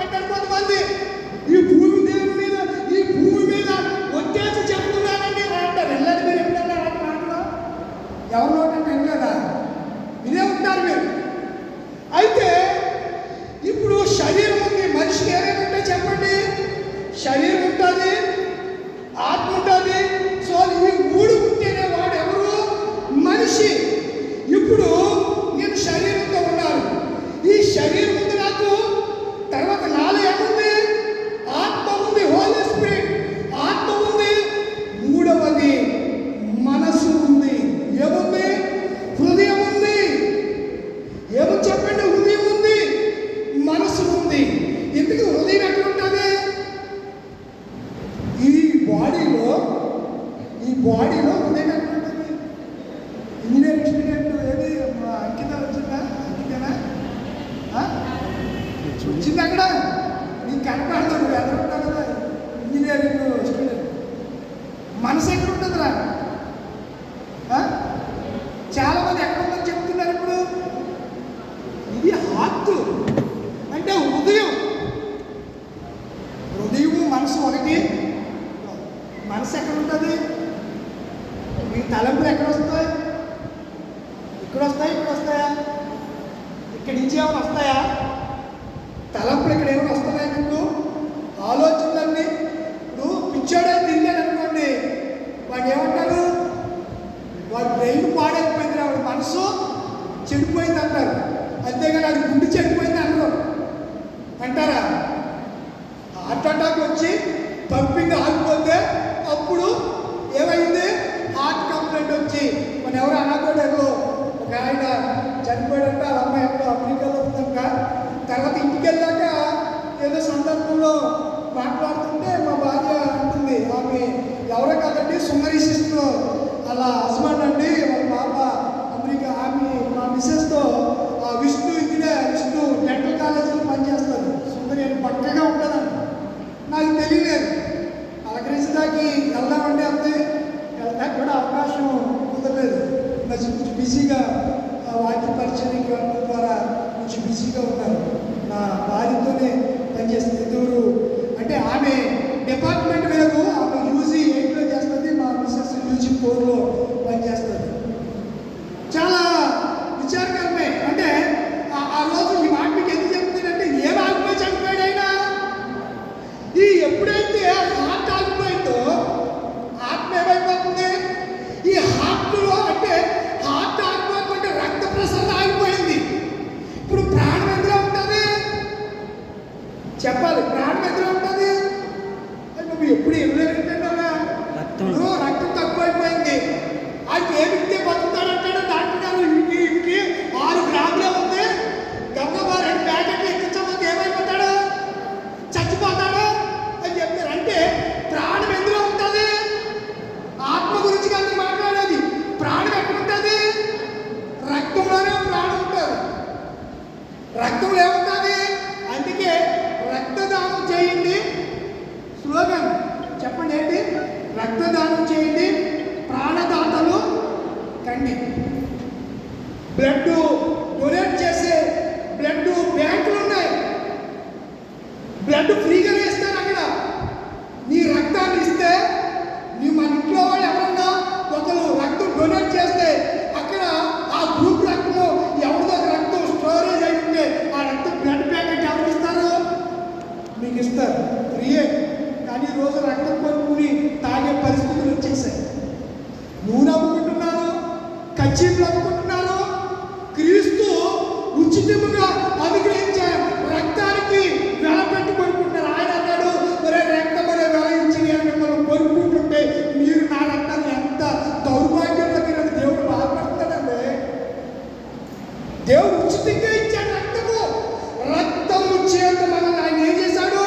అంటారు కొంతమంది. ఈ భూమి దేవుని మీద, ఈ భూమి మీద వచ్చేసి చెప్తున్నానండి అంటారు. వెళ్ళండి మీరు ఎప్పుడన్నా అలాంటి మాటలు ఎవరిలో వెళ్ళలేదా? ఇదే ఉంటారు మీరు. అయితే ఇప్పుడు శరీరం ఉంది. మనిషికి ఏమేమి ఉంటాయి చెప్పండి? శరీరం ఉంటుంది, ఆత్మ ఉంటుంది. సో ఈ మూడు ఉంటేనే వాడు ఎవరు? మనిషి. ఇప్పుడు నేను శరీరంతో ఉన్నాను. ఈ శరీరం ఉంది నాకు. తర్వాత నాలో ఏముంది? ఆత్మ ఉంది, హోలీ స్పిరిట్ ఆత్మ ఉంది. మూడవది మనసు ఉంది. ఏముంది? హృదయం ఉంది. ఏమని చెప్పండి? హృదయం ఉంది, మనసు ఉంది. ఎందుకు హృదయం ఎక్కడ ఉంటుంది? ఈ బాడీలో హృదయం ఎక్కడ ఉంటుంది? ఇంజనీరింగ్ స్టూడెంట్ ఏది అంకిత వచ్చిందా? అంకితేనా వచ్చింది అక్కడ? నీకు కనపడదు, నువ్వు ఎదురుంటావు కదా. ఇంజనీరింగ్ స్టూడెంట్ మనసు ఎక్కడ ఉంటుందిరా? చాలా మంది ఎక్కడ ఉందని చెప్తున్నారు ఇప్పుడు. ఇది హార్ట్ అంటే హృదయం. హృదయము మనసు ఒకటి. మనసు ఎక్కడ ఉంటుంది? మీ తలంపులు ఎక్కడ వస్తాయి? ఇక్కడ వస్తాయి, ఇక్కడ వస్తాయా? ఇక్కడి నుంచి ఏమైనా వస్తాయా? తలంపులు ఇక్కడ ఏమైనా వస్తున్నాయి మీకు? ఆలోచనలన్నీ. ఇప్పుడు పిచ్చోడే తిరిగాడు అనుకోండి, వాడు ఏమంటారు? వాడు బ్రెయిన్ పాడైపోయింది, వాడి మనసు చెడిపోయింది అంటారు. అంతేగాని అది గుండె చెడిపోయింది అనరు. అంటారా? హార్ట్ అటాక్ వచ్చి పంపింగ్ ఆగిపోతే అప్పుడు ఏమైంది? హార్ట్ కంప్లైంట్ వచ్చి మన ఎవరు అనాకోడలో ఒక ఆయన చనిపోయాడంట. వాళ్ళ అమ్మాయి ఎక్కడో అమెరికాలో ఉందంట. తర్వాత ఇంటికి వెళ్ళాక ఏదో సందర్భంలో మాట్లాడుతుంటే మా భార్య అంటుంది, ఆమె ఎవరో కాదండి, సుందరి సిస్టర్ వాళ్ళ హస్బెండ్ అండి, వాళ్ళ పాప అమెరికా. ఆమె మా మిస్సెస్తో విష్ణు డెంటల్ కాలేజీలో పనిచేస్తారు. సుందరి అని పక్కగా ఉంటుందండి. నాకు తెలియలేదు. అలకరించడానికి వెళ్దామంటే అంతే, వెళ్తా కూడా అవకాశం స్టోర్లో పనిచేస్తాడు. చాలా విచారకరమే. అంటే ఆ రోజు ఈ మాట మీకు ఎందుకు చెప్తున్నానంటే, ఏం ఆగిపోయి చనిపోయాడు ఆయన. ఈ ఎప్పుడైతే హార్ట్ ఆగిపోయిందో ఆత్మ ఏమైపోతుంది? ఈ హార్ట్లో అంటే హార్ట్ ఆగిపోతుంటే రక్త ప్రసరణ ఆగిపోయింది. ఇప్పుడు ప్రాణం ఎందులో ఉంటుంది? చెప్పాలి, ప్రాణం ఎందులో ఉంటుంది? నువ్వు ఎప్పుడు ఎవరేంటంటే రక్తం తక్కువైపోయింది. అది ఏమిస్తే బతుకుతాడంటాడు డాక్టర్ గారు. ఇంటికి 6 గ్రాములే ఉంది, గంగమ్మ 2 ప్యాకెట్లు ఎక్కించకపోతే ఏమైపోతాడు? చచ్చిపోతాడు అని చెప్తారు. అంటే ప్రాణం ఎందులో ఉంటుంది? ఆత్మ గురించి కానీ మాట్లాడేది. ప్రాణం ఎక్కడ ఉంటుంది? రక్తంలోనే ప్రాణం ఉంటుంది. రక్తంలో ఏముంటుంది? అందుకే రక్తదానం చేయండి స్లోగన్ చెప్పండి ఏంటి? రక్తదానం చేయండి, ప్రాణదాతలు కండి. బ్లడ్ డొనేట్ చేసే బ్లడ్ బ్యాంకులు ఉన్నాయి. బ్లడ్ ఫ్రీగా ఇస్తారు. అక్కడ నీ రక్తాన్ని ఇస్తే, నీ మన ఇంట్లో వాళ్ళు ఎవరన్నా ఒకరు రక్తం డొనేట్ చేస్తే అక్కడ ఆ గ్రూప్ రక్తము ఎవరిదో రక్తం స్టోరేజ్ అయిపోతే ఆ రక్తం బ్లడ్ ప్యాకెట్ ఎవరికి ఇస్తారు? మీకు ఇస్తారు, ఫ్రీయే. కానీ ఈరోజు రక్తం కొనుక్కుని తాగే పరిస్థితులు వచ్చేసాయి. నూనె అమ్ముకుంటున్నారు, కచ్చీలు అమ్ముకుంటున్నారు. క్రీస్తు ఉచితముగా అనుగ్రహించే రక్తానికి వెల పెట్టి కొనుక్కుంటున్నారు. ఆయన అన్నాడు, ఒరే రక్తం ఒరే వెల ఇచ్చి నేను మిమ్మల్ని కొనుక్కుంటుంటే మీరు నా రక్తాన్ని ఎంత దౌర్భాగ్యంలో తినని దేవుడు బాధపడతాడండి. దేవుడు ఉచితంగా ఇచ్చాడు రక్తము. రక్తము చేత మనల్ని ఆయన ఏం చేశాడు?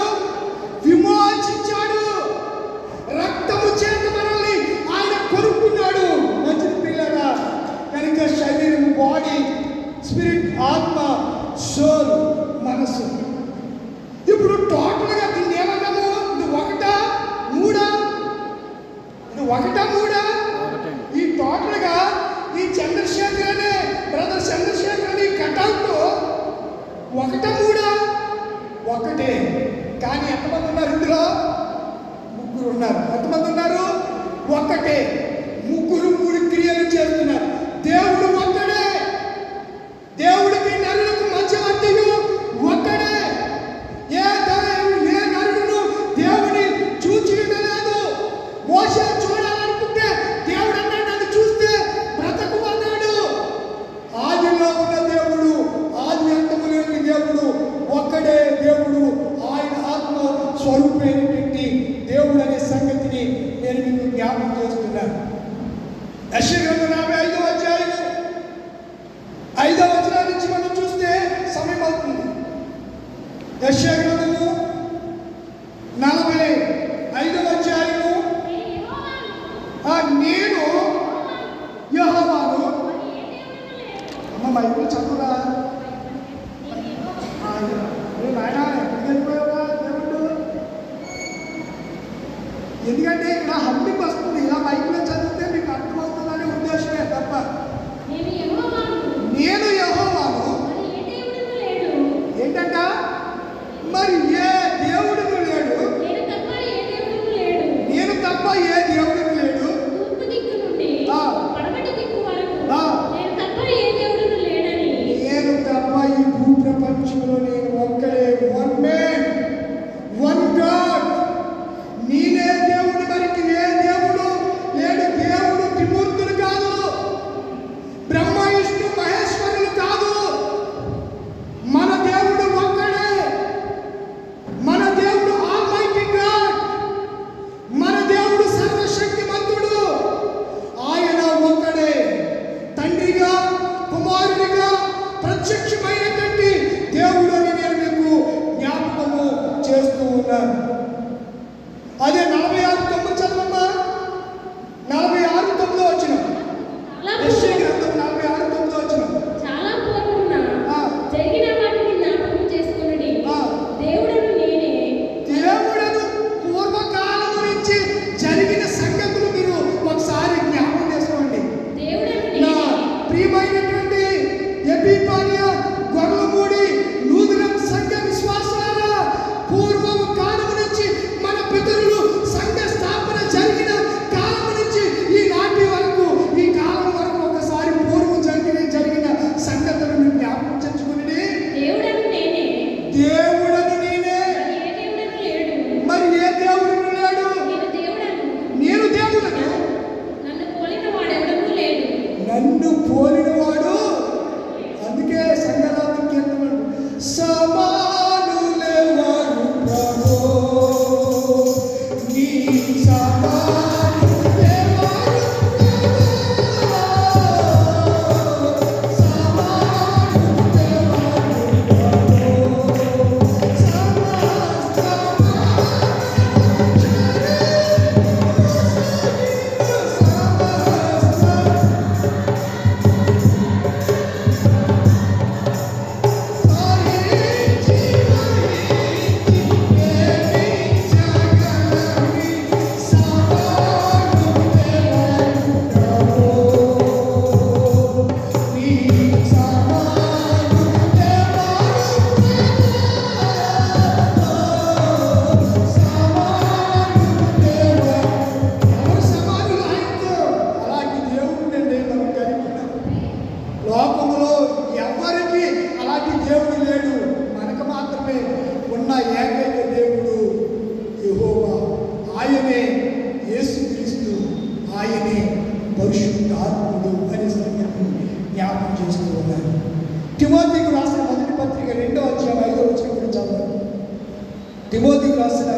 విమోచించాడు. రక్తము చేత మనల్ని ఆయన కొనుక్కున్నాడు. మంచిది పిల్లరా, కనుక శరీరం, బాడీ, స్పిరిట్, ఆత్మ, సోల్, మనసు. ఇప్పుడు టోటల్గా దీన్ని ఏమన్నాము? ఇది ఒకటా మూడా? ఇది ఒకటా మూడా? ఈ టోటల్గా ఈ చంద్రశేఖర్ అనే బ్రదర్ చంద్రశేఖర్ అనే కటౌట్ ఒకటా మూడా? ఒకటే. కానీ ఎంతమంది ఉన్నారు ఇందులో? 3 ఉన్నారు. ఎంతమంది ఉన్నారు? ఒక్కటే. 3 క్రియలు చేస్తున్నారు. దేవుడు ఒక్కడే. దేవుడికి నరులకు మధ్యవర్తియు ఒక్కడే. ఏ నరుడును దేవుని చూచి ఉండలేదు. మోషే చూడాలనుకుంటే దేవుడు అన్నాడు, నన్ను చూస్తే బ్రతకు అన్నాడు. ఆదిలో ఉన్న దేవుడు, ఆది అంతము లేని దేవుడు ఒక్కడే దేవుడు. ఆయన ఆత్మ స్వరూపమైనటువంటి దేవుడు అనే సంగతిని నేను మీకు జ్ఞాపకం చేస్తున్నాను. యెషయా 45వ అధ్యాయం 5వ వచనం నుంచి మనం చూస్తే సమయం అవుతుంది. యెషయా 45వ అధ్యాయము, నేను యెహోవాను. అమ్మ బైబిల్ చదువురా. నాయన ఎక్కడికి వెళ్ళిపోయావా దేవుడు? ఎందుకంటే ఇక్కడ హమ్మింగ్ వస్తుంది. ఇలా బైబిల్లో చదివితే మీకు అర్థమవుతుందనే ఉద్దేశమే తప్ప. నేను యెహోవాను. ఏంటంట? మరి ఏ దేవుడు లేడు. నేను తప్ప ఏ దేవుడు లేడు. ఆయనే పరిశుద్ధాత్ముడు అనే సంగతి జ్ఞాపకం చేస్తూ ఉన్నారు. తిమోతికి రాసిన మొదటి పత్రిక 2వ అధ్యాయం 5వ వచనం గురించి చదవండి. తిమోతికి రాసిన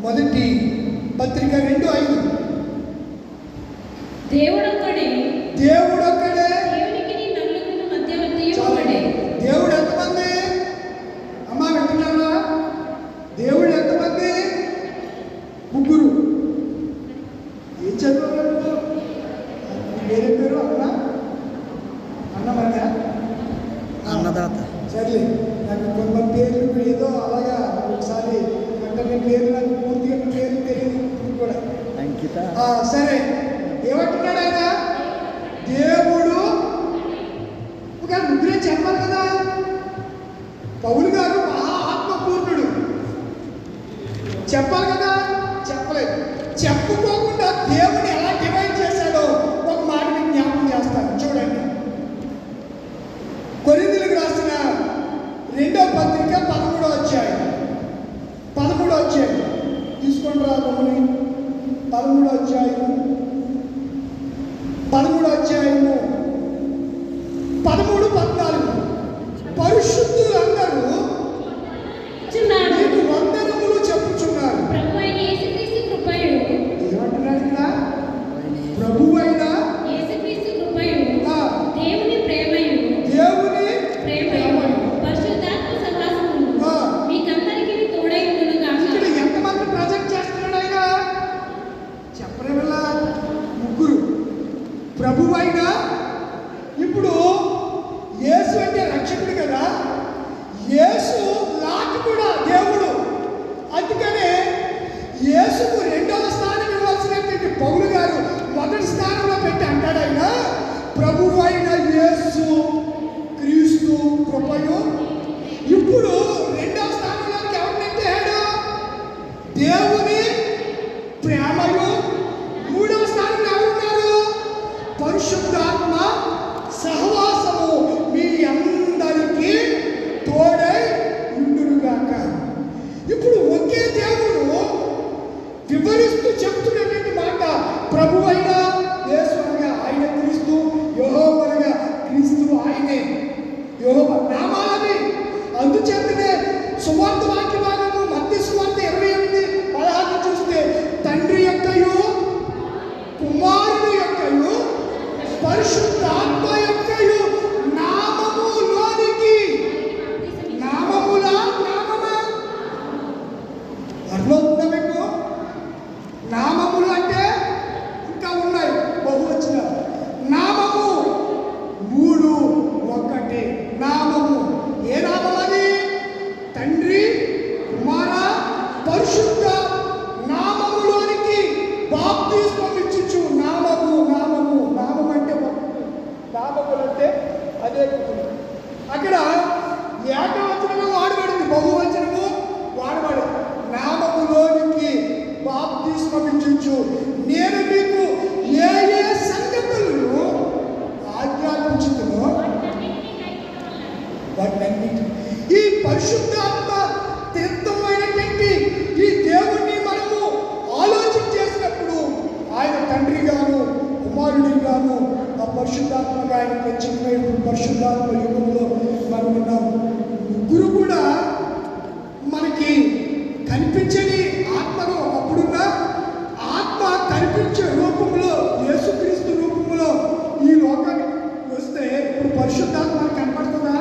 మొదటి పత్రిక 2:5. దేవుడొక్కడే దేవునికి నలుగురు మధ్యవర్తి ఒక్కడే. దేవుడు ఎంతమంది? అమ్మా వింటున్నారా? దేవుడు ఎంతమంది? ముగ్గురు. ఏం చదువుతున్నాడు? వేరే పేరు అన్నమాట అన్నదాత. సర్లే, నాకు కొన్ని పేర్లు ఏదో అలాగా ఒకసారి వెంటనే పేర్లు నాకు పూర్తిగా పేర్లు తెలియదు కూడా. అంకిత. సరే, ఏమంటున్నాడు ఆయన? దేవుడు ఒక ముగ్గురే చెప్పాలి కదా. పౌలు గారు మహా ఆత్మపూర్ణుడు, చెప్పాలి కదా, చెప్పలేదు. చెప్పుకోకుండా దేవుడు ఎలా డివైడ్ చేశాడో ఒక మాట మీకు జ్ఞాపకం చేస్తాను, చూడండి. కొరింథీయులకు రాసిన 2వ పత్రిక 13వ అధ్యాయం తీసుకోండి రా గమని. 13వ అధ్యాయము 13-14. పరిశుద్ధులందరూ నీకు వందనములు చెప్పుచున్నారు. ఏమంటున్నాడు ఇక్కడ? ప్రభువైన యేసుక్రీస్తు కృపయు దేవుని ప్రేమయు పరిశుద్ధాత్మ సహవాసము మీకందరికీ తోడై ఉండును గాక. ఇక్కడ ఎంతమంది ప్రొజెక్ట్ చేస్తున్నాడు ఆయన? చెప్పరే వల్ల ముగ్గురు. ప్రభువైన, ఇప్పుడు యేసు అంటే రక్షకుడు కదా, యేసు లాకి కూడా దేవుడు. అందుకనే యేసుకు 2వ స్థానం ఇవ్వాల్సినటువంటి పౌలు గారు మొదటి స్థానంలో పెట్టి అంటాడు ఆయన, ప్రభువు అయిన యేసు క్రీస్తు కృపయు. ఇప్పుడు 2వ స్థానంలోకి ఎవరు నెట్టాడు? దేవుని ప్రేమయు. 3వ స్థానంలో ఎవరున్నారు? పరిశుద్ధాత్మ సహవాసము మీ అందరికీ తోడై ఉండునుగాక. ఇప్పుడు ఒకే దేవుడు వివరిస్తూ చెప్తున్నటువంటి మాట, ప్రభు అయిన యేసు అనగా ఆయన క్రీస్తు, యెహోవా అనగా క్రీస్తు ఆయనే. యెహోవా నామాలని. అందుచేతనే సువార్త వాక్య భాగము మత్తయి సువార్త 28:16 చూస్తే తండ్రి యొక్కయు కుమారుని యొక్కయు పరిశుద్ధాత్మ యొక్కయు నామములోనికి. నామములా నామమా? అర్థమవుతుందా మీకు? నామములు అంటే ఇంకా ఉన్నాయి బహువచన. నామము 3 1. నామము ఏ నామం అది? తండ్రి, కుమార, పరిశుద్ధ నామములోనికి బాప్తిస్మం ఇచ్చుచు. నామము నామం అంటే నామములు అంటే అదే. అక్కడ ఏకవచనము వాడబడింది, బహువచనము వాడబడింది. నామములోనికి బాప్తిస్మం ఇచ్చుచు నేను మీకు ఏ ఏ సంగతులను ఆజ్ఞాపించుతునో వాటన్నిటి. ఈ పరిశుద్ధాత్మ తీర్థమైనటువంటి ఈ దేవుణ్ణి మనము ఆలోచన చేసినప్పుడు ఆయన తండ్రిగాను కుమారుడిగాను ఆ పరిశుద్ధాత్మగా ఆయన ప్రత్యేకమైన పరిశుద్ధాత్మ యుగంలో మనం ఉన్నాము. ముగ్గురు కూడా మనకి కనిపించని ఆత్మను ఒకప్పుడున్న ఆత్మ కనిపించే రూపంలో యేసుక్రీస్తు రూపంలో ఈ లోకానికి వస్తే ఇప్పుడు పరిశుద్ధాత్మ మనకు కనపడుతుందా?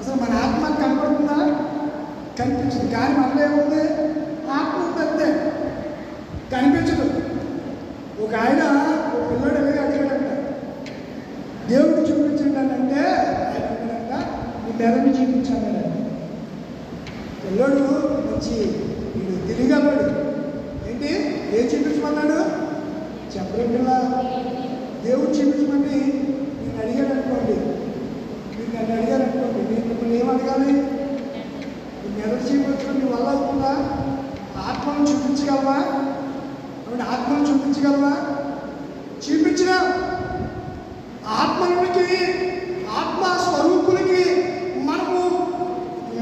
అసలు మన ఆత్మ కనపడుతుందా? కనిపించదు. కానీ మనలో ఏముంది? ఆత్మ ఉందంతే, కనిపించదు. ఒక ఆయన ఒక పిల్లడు వెళ్ళి అడిగాడంట, దేవుడు చూపించండి అని అంటే ఆయన అన్నాడంట, నీ మెదడు చూపించాను. పిల్లడు మంచి వీడు తిరిగలడు. ఏంటి ఏం చూపించమన్నాడు? చెప్పడం పిల్ల దేవుడు చూపించమని నేను అడిగాడు అనుకోండి, మీరు నన్ను అడిగారు అనుకోండి, నేను మిమ్మల్ని ఏం అడగాలి? నీ మెదడు చూపించడం నీ వల్ల అవుతుందా? ఆత్మను చూపించగలవా? కాబట్టి ఆత్మను చూపించగలవా? చూపించిన ఆత్మలకి ఆత్మ స్వరూపులకి మనము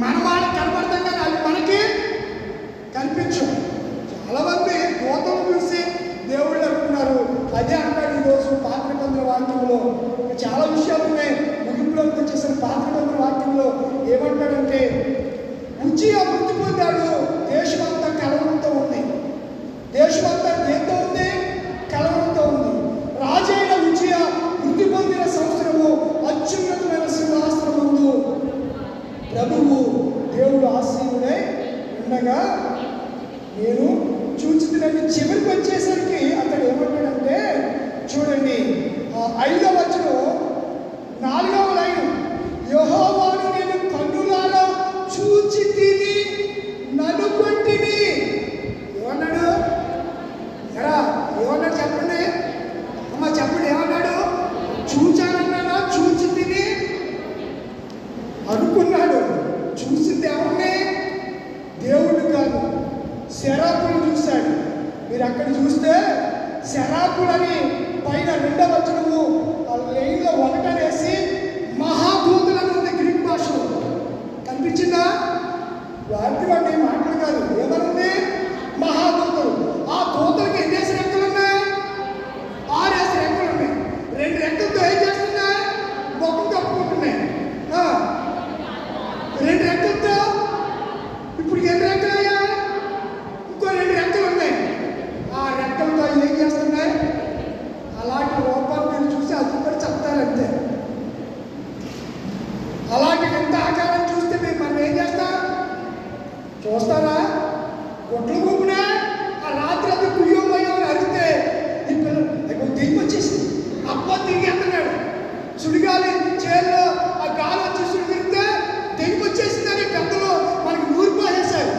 మన వాళ్ళకి కనపడతాం కానీ అవి మనకి కనిపించవు. చాలామంది కోతలు చూసి దేవుళ్ళు అనుకున్నారు, వాక్యంలో చాలా విషయాలు ఉన్నాయి. ముగింపులోకి వచ్చేసరికి పాత నిబంధన వాక్యంలో ఏమంటాడంటే, ఉజ్జియా మృతి పొందాడు, దేశమంతా కలవరంతో ఉంది. దేశమంతా దేంతో ఉంది? కలవరంతో ఉంది. రాజైన ఉజ్జియా మృతి పొందిన సంవత్సరము అత్యున్నతమైన సింహాసనం ముందు ప్రభువు దేవుడు ఆసీనుడై ఉండగా నేను చూచుతున్నట్టు చివరికి వచ్చేసరికి అతడు ఏమంటాడంటే, చూడండి 5వ వచనం 4వ లైన్, యెహోవాను నేను కన్నులారా చూచి తిని నన్ను కొట్టిని. ఏమన్నాడు? ఎరా ఏమన్నాడు చెప్పండి అమ్మ, చెప్పండి ఏమన్నాడు? చూచానన్నాడా? చూచి తిని అనుకున్నాడు. చూసింది ఎవరిని? దేవుడు కాదు, శరాపులు చూశాడు. మీరు అక్కడ చూస్తే శరాపులని పైన 2వ వచనము లైన్లో 1 అనేసి మహాదూతలను ఉంది గ్రీక్ భాషలో. కనిపించిందా? వాటి మాటలు కాదు, ఏమనుంది? మహాదూతలు. ఆ దూతలకి ఎన్నేసి రెక్కలు ఉన్నాయి? 6 రెక్కలు ఉన్నాయి. 2 రెక్కలతో ఏం చేస్తున్నాయి? ముఖం కప్పుకుంటున్నాయి. 2 రెక్కలతో ఇప్పుడు ఎన్ని రెక్కలు అయ్యాయి? ఇంకో 2 రెక్కలు ఉన్నాయి. ఆ రెక్కలతో ఏం చేస్తున్నాయి? అలాంటి రూపాలు మీరు చూసి అది కూడా చెప్తారంతే. అలాంటి ఎంత ఆకారం చూస్తే మీరు మనం ఏం చేస్తాం? చూస్తారా? కొట్లు గుప్పునే ఆ రాత్రి అది కుయ్యమయ్యో అని అరిస్తే ఈ పిల్లలు దిగి వచ్చేసింది. అబ్బా తిరిగి వెళ్తున్నాడు. సుడిగాలి చేతిలో ఆ గాలి వచ్చి సుడిగిరితే దిగి వచ్చేసిందని పెద్దలు మనకి నూరు పోసేశారు.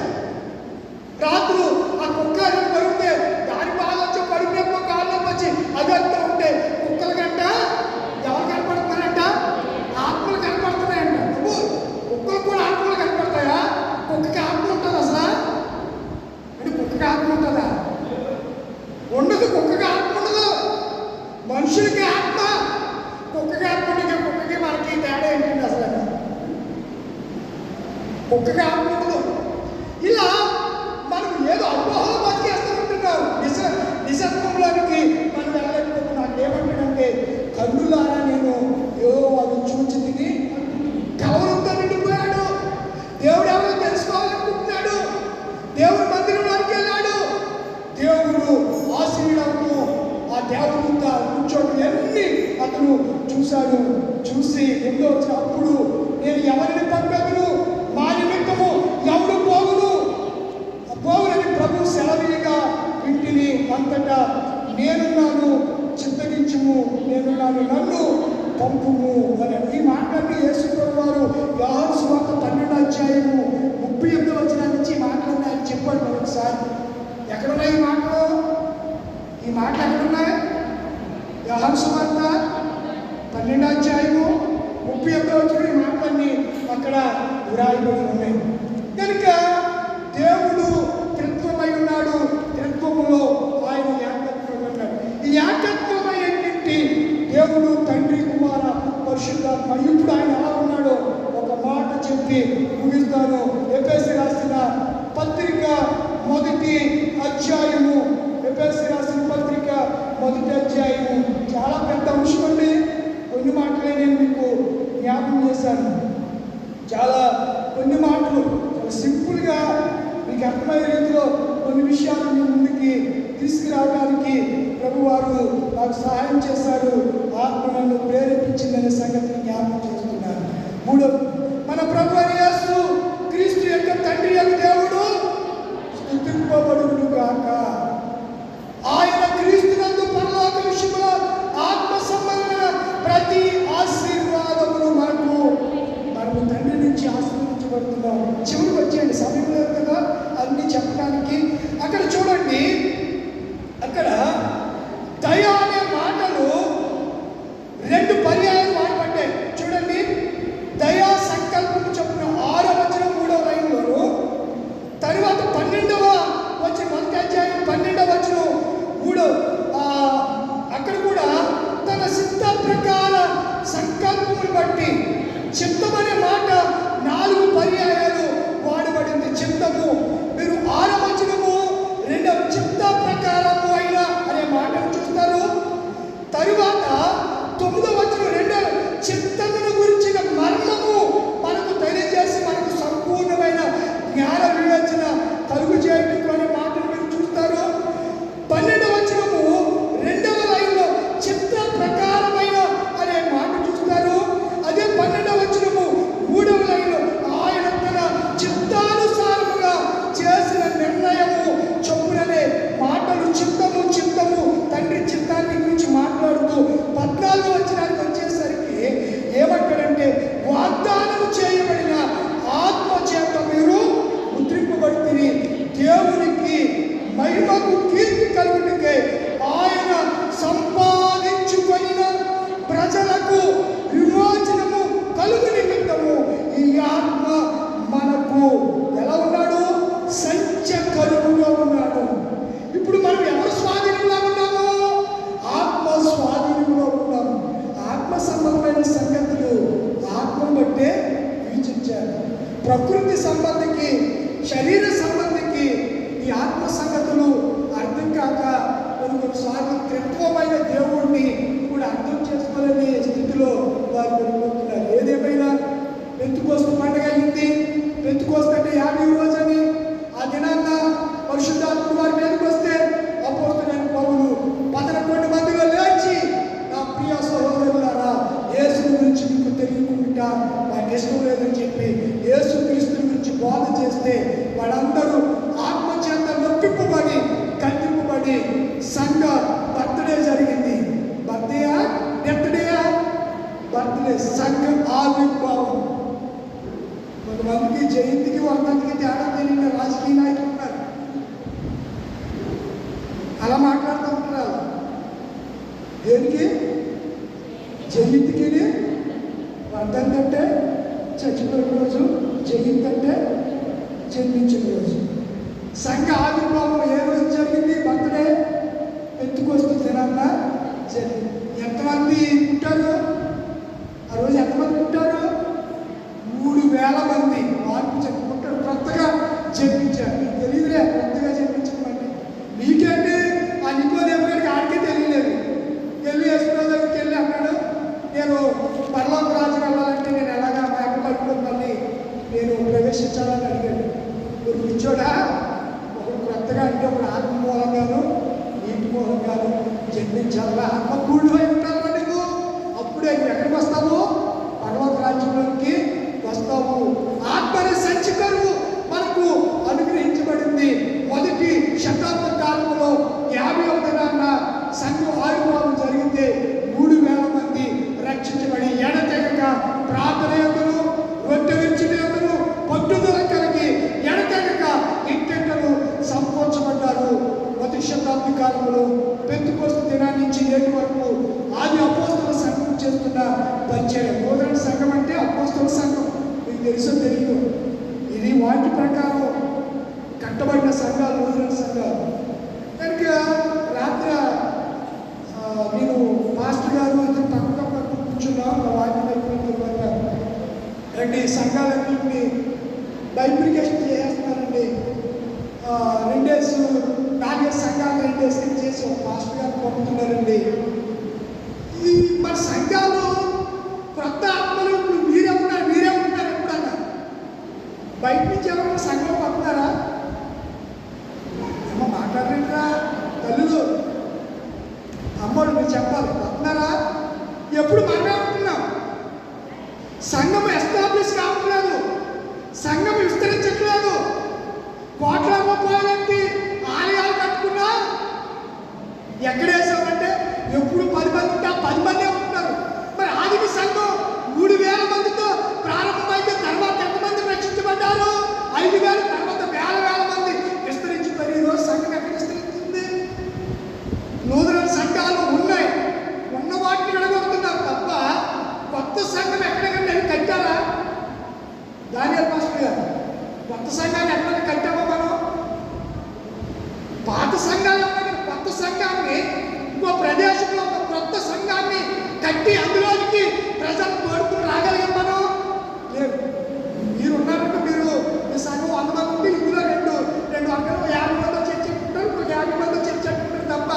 రాత్రులు ఆ కుక్క పడితే దాని బాగా వచ్చి పడిపోయినప్పుడు గాల్లో వచ్చి అదంతా ఉంటే కుక్కల గంట ఎవరు కనపడుతున్నారంట? ఆత్మలు కనపడుతున్నాయంట. కుక్కలు కూడా ఆత్మలు కనపడతాయా? కుక్కకి ఆత్మ ఉంటుంది అసలు? అంటే కుక్కకి ఆత్మ ఉంటుందా? ఉండదు. కుక్కకి ఆత్మ ఉండదు. మనుషులకి ఆత్మ, కుక్కకి ఆత్మ ఉంటే కుక్కకి మనకి తేడా ఏంటండి అసలు? కుక్కకి ఆత్మ ఉండదు. ఇలా మనం ఏదో అపోహలు బతికేస్తూ ఉంటున్నాం. నిజత్వంలోనికి మనం వెళ్ళలేకపోతున్నాం. నాకు ఏమంటాడంటే, కన్నులారా నేను యెహోవాను చూచి తిని కలవరంతో నిండిపోయాడు. దేవుడు ఎవరో తెలుసుకోవాలనుకుంటున్నాడు. దేవుడు మందిరంలోకి వెళ్ళాడు. దేవుడు ఆశీర్వాదంతో ఆ దేవదూత కూర్చోవడం అన్ని అతను చూశాడు. చూసి ఎందో వచ్చినప్పుడు నేను ఎవరిని పంపెదను? మా నిమిత్తము ఎవరు పోగులని ప్రభు సెలవీయగా ఇంటిని అంతటా నేనున్నాను, చిత్తగించుము, నేనున్నాను, నన్ను పంపుము అని. ఈ మాటలన్నీ యేసు ప్రభు వారు యోహాను సువార్త 12వ అధ్యాయము 38వ వచనం నుంచి మాటలన్నీ ఆయన చెప్పాడు. ఒకసారి ఎక్కడున్నాయి ఈ మాటలు? ఈ మాటలు ఎక్కడున్నాయి? యోహాను సువార్త 12వ అధ్యాయము 38వ వచనం ఈ మాటలన్నీ అక్కడ వ్రాయబడి ఉన్నాయి. కనుక దేవుడు త్రిత్వమై ఉన్నాడు. త్రిత్వములో ఆయన ఏకత్వమై ఉన్నాడు. ఈ ఏకత్వమైనటువంటి దేవుడు తండ్రి, కుమార, పరిశుద్ధాత్మ. ఇప్పుడు ఆయన ఎలా ఉన్నాడో ఒక మాట చెప్పి ముగిస్తాను. ఎఫెసీ రాసిన పత్రిక 1వ అధ్యాయము, ఎఫెసీ రాసిన పత్రిక 1వ అధ్యాయము చాలా పెద్ద అంశం అండి. కొన్ని మాటలే నేను మీకు జ్ఞాపకం చేశాను. చాలా కొన్ని మాటలు చాలా సింపుల్గా మీకు అర్థమయ్యే రీతిలో కొన్ని విషయాలు మీ ముందుకి తీసుకురావడానికి ప్రభువారు నాకు సహాయం చేశారు. ఆత్మ నన్ను ప్రేరేపించిందనే సంగతిని జ్ఞాపకం చేస్తున్నాను. 3, మన ప్రభు యేసు క్రీస్తు యొక్క తండ్రి యొక్క దేవుడు స్తుతింపబడును గాక. ఆయన క్రీస్తునందు పరలోక విషయంలో ఆత్మ సంబంధమైన ప్రతి ఆశీర్వాదమును మనము తండ్రి నుంచి ఆశీర్వదించబడుతున్నాం. చివరికి వచ్చేయండి, సమయం లేదు కదా అన్ని చెప్పడానికి. అక్కడ చూడండి, అక్కడ దయ అనే మాటలు 2 పర్యాయాలు వాడబడ్డాయి. చూడండి, దయా సంకల్పం చొప్పున 6వ వచనం 3వ లైన్లోను, తరువాత 12వ వచనం 1వ అధ్యాయం 12వ వచనం 3 అక్కడ కూడా తన సిద్ధ ప్రకార సంకల్పమును బట్టి చిత్తం అనే మాట 4 పర్యాయాలు వాడబడింది. చిత్తము మీరు 6వ వచనము 2వ చిత్త ప్రకారము అయిన అనే మాటను చూస్తారు. తరువాత మనకి జయంతికి వర్ధంతికి తేడా తెలియని రాజకీయ నాయకులు ఉన్నారు. అలా మాట్లాడుతూ ఉంటారు. దేనికి? జయంతికి వర్ధంతి అంటే చచ్చిపోయిన రోజు, జయంతి అంటే జన్మించిన రోజు. సంఘ ఆవిర్భావం ఏ రోజు జరిగింది? బర్త్డే ఎత్తుకొస్తూ తినన్నా జరిగింది. ఎంతమంది పుట్టారు ఆ రోజు? ఎంతమంది పుట్టారు? 3,000 మంది మార్పు చెప్పుకుంటారు. కొత్తగా జన్మించారు. మీకు తెలియదులే కొత్తగా జన్మించమండి. మీకేంటి ఆ నికోదేము గారికి ఆడికే తెలియలేదు. వెళ్ళి యేసుప్రభు దగ్గరికి వెళ్ళి అన్నాడు, నేను పరలోక రాజు వెళ్ళాలంటే నేను ఎలాగా మా యొక్క కడుపులో మళ్ళీ నేను ప్రవేశించాలని అడిగాడు. మీరు కూర్చోడా? ఒకడు కొత్తగా అంటే ఒకడు ఆత్మ మూలంగాను నీటి మూలంగాను జన్మించాలా? ఆత్మ కూడి అయి ఉంటారా నీకు? అప్పుడే నువ్వు ఎక్కడికి వస్తావు? పరలోక రాజ్యంలోకి వస్తావు. ఆత్మని సంచికరువు మనకు అనుగ్రహించబడింది. మొదటి శతాబ్ద కాలంలో 50వ దినాన్న సంఘం ఆవిర్భావం జరిగితే 3,000 మంది రక్షించబడి ఎడతెగక ప్రార్థన యందును రొట్టె విరిచిన యందును పట్టుదల కలిగి ఎడతెగక ఇంటెంటను సంపోర్చబడ్డారు. మొదటి శతాబ్ద కాలంలో పెంతెకొస్తు దినాన్ని నుంచి నేటి వరకు ఆది అపోస్తల సంఘం చేస్తున్న పరిచయం. నూతన సంఘం అంటే అపోస్తల సంఘం. మీకు తెలుసో తెలియదు. ఇది వాటి ప్రకారం కట్టబడిన సంఘాలు నూతన సంఘాలు. కనుక రాత్రి నేను మాస్టర్ గారు ఇద్దరు పక్క కూర్చున్నాం. మా వాక్యం అయిపోయిన తర్వాత రండి సంఘాలన్నింటినీ బైబ్రికేషన్ చేస్తున్నారండి. 4 సంఘాలు 2 చేసి ఒక మాస్టర్ గారు పంపుతున్నారండి. ఈ మన సంఘాలు కొత్త ఆత్మలు ఇప్పుడు మీరే ఉంటున్నారు ఎప్పుడన్నా? బయట నుంచి ఎవరైనా సంఘం పంపుతారా? ఏమో మాట్లాడరా తల్లులు, అమ్మలు, మీరు చెప్పాలి. పంపుతున్నారా? ఎప్పుడు మనమే ఉంటున్నాం. సంఘం ఎస్టాబ్లిష్ కావట్లేదు. సంఘం విస్తరించట్లేదు. కోట్ల రూపాయలకి ఆలయాలు కట్టుకున్నా ఎక్కడేసామంటే ఎప్పుడు 10 మంది ఉంటే ఆ 10 మందే ఉంటున్నారు. మరి ఆదికి సంఘం 3,000 మందితో ప్రారంభమైతే తర్వాత ఎంతమంది రక్షించబడ్డారు? 5,000. తర్వాత వేల మంది విస్తరించిపోయి ఈరోజు సంఘం ఎక్కడ విస్తరించింది? నూతన సంఘాలు ఉన్నాయి. ఉన్న వాటిని విడగొడుతున్నారు తప్ప కొత్త సంఘం ఎక్కడికంటే కట్టారా? దానియల్ మాస్టర్ గారు కొత్త సంఘాన్ని ఎక్కడ కట్టామో మనం? పాత సంఘాలు కొత్త సంఘాన్ని ఇంకో ప్రదేశంలో ఒక కొత్త సంఘాన్ని కట్టి అందులోనికి ప్రజలు కోరుకుని రాగలిగాం మనం? లేదు. మీరు ఉన్నారంటే మీరు మీ సంఘం 100 మంది ఉంటే ఇందులో రెండు అక్కడ 50 మంది చర్చ పెట్టుకుంటారు, ఇంకొక 50 మంది చర్చ పెట్టుకుంటారు తప్ప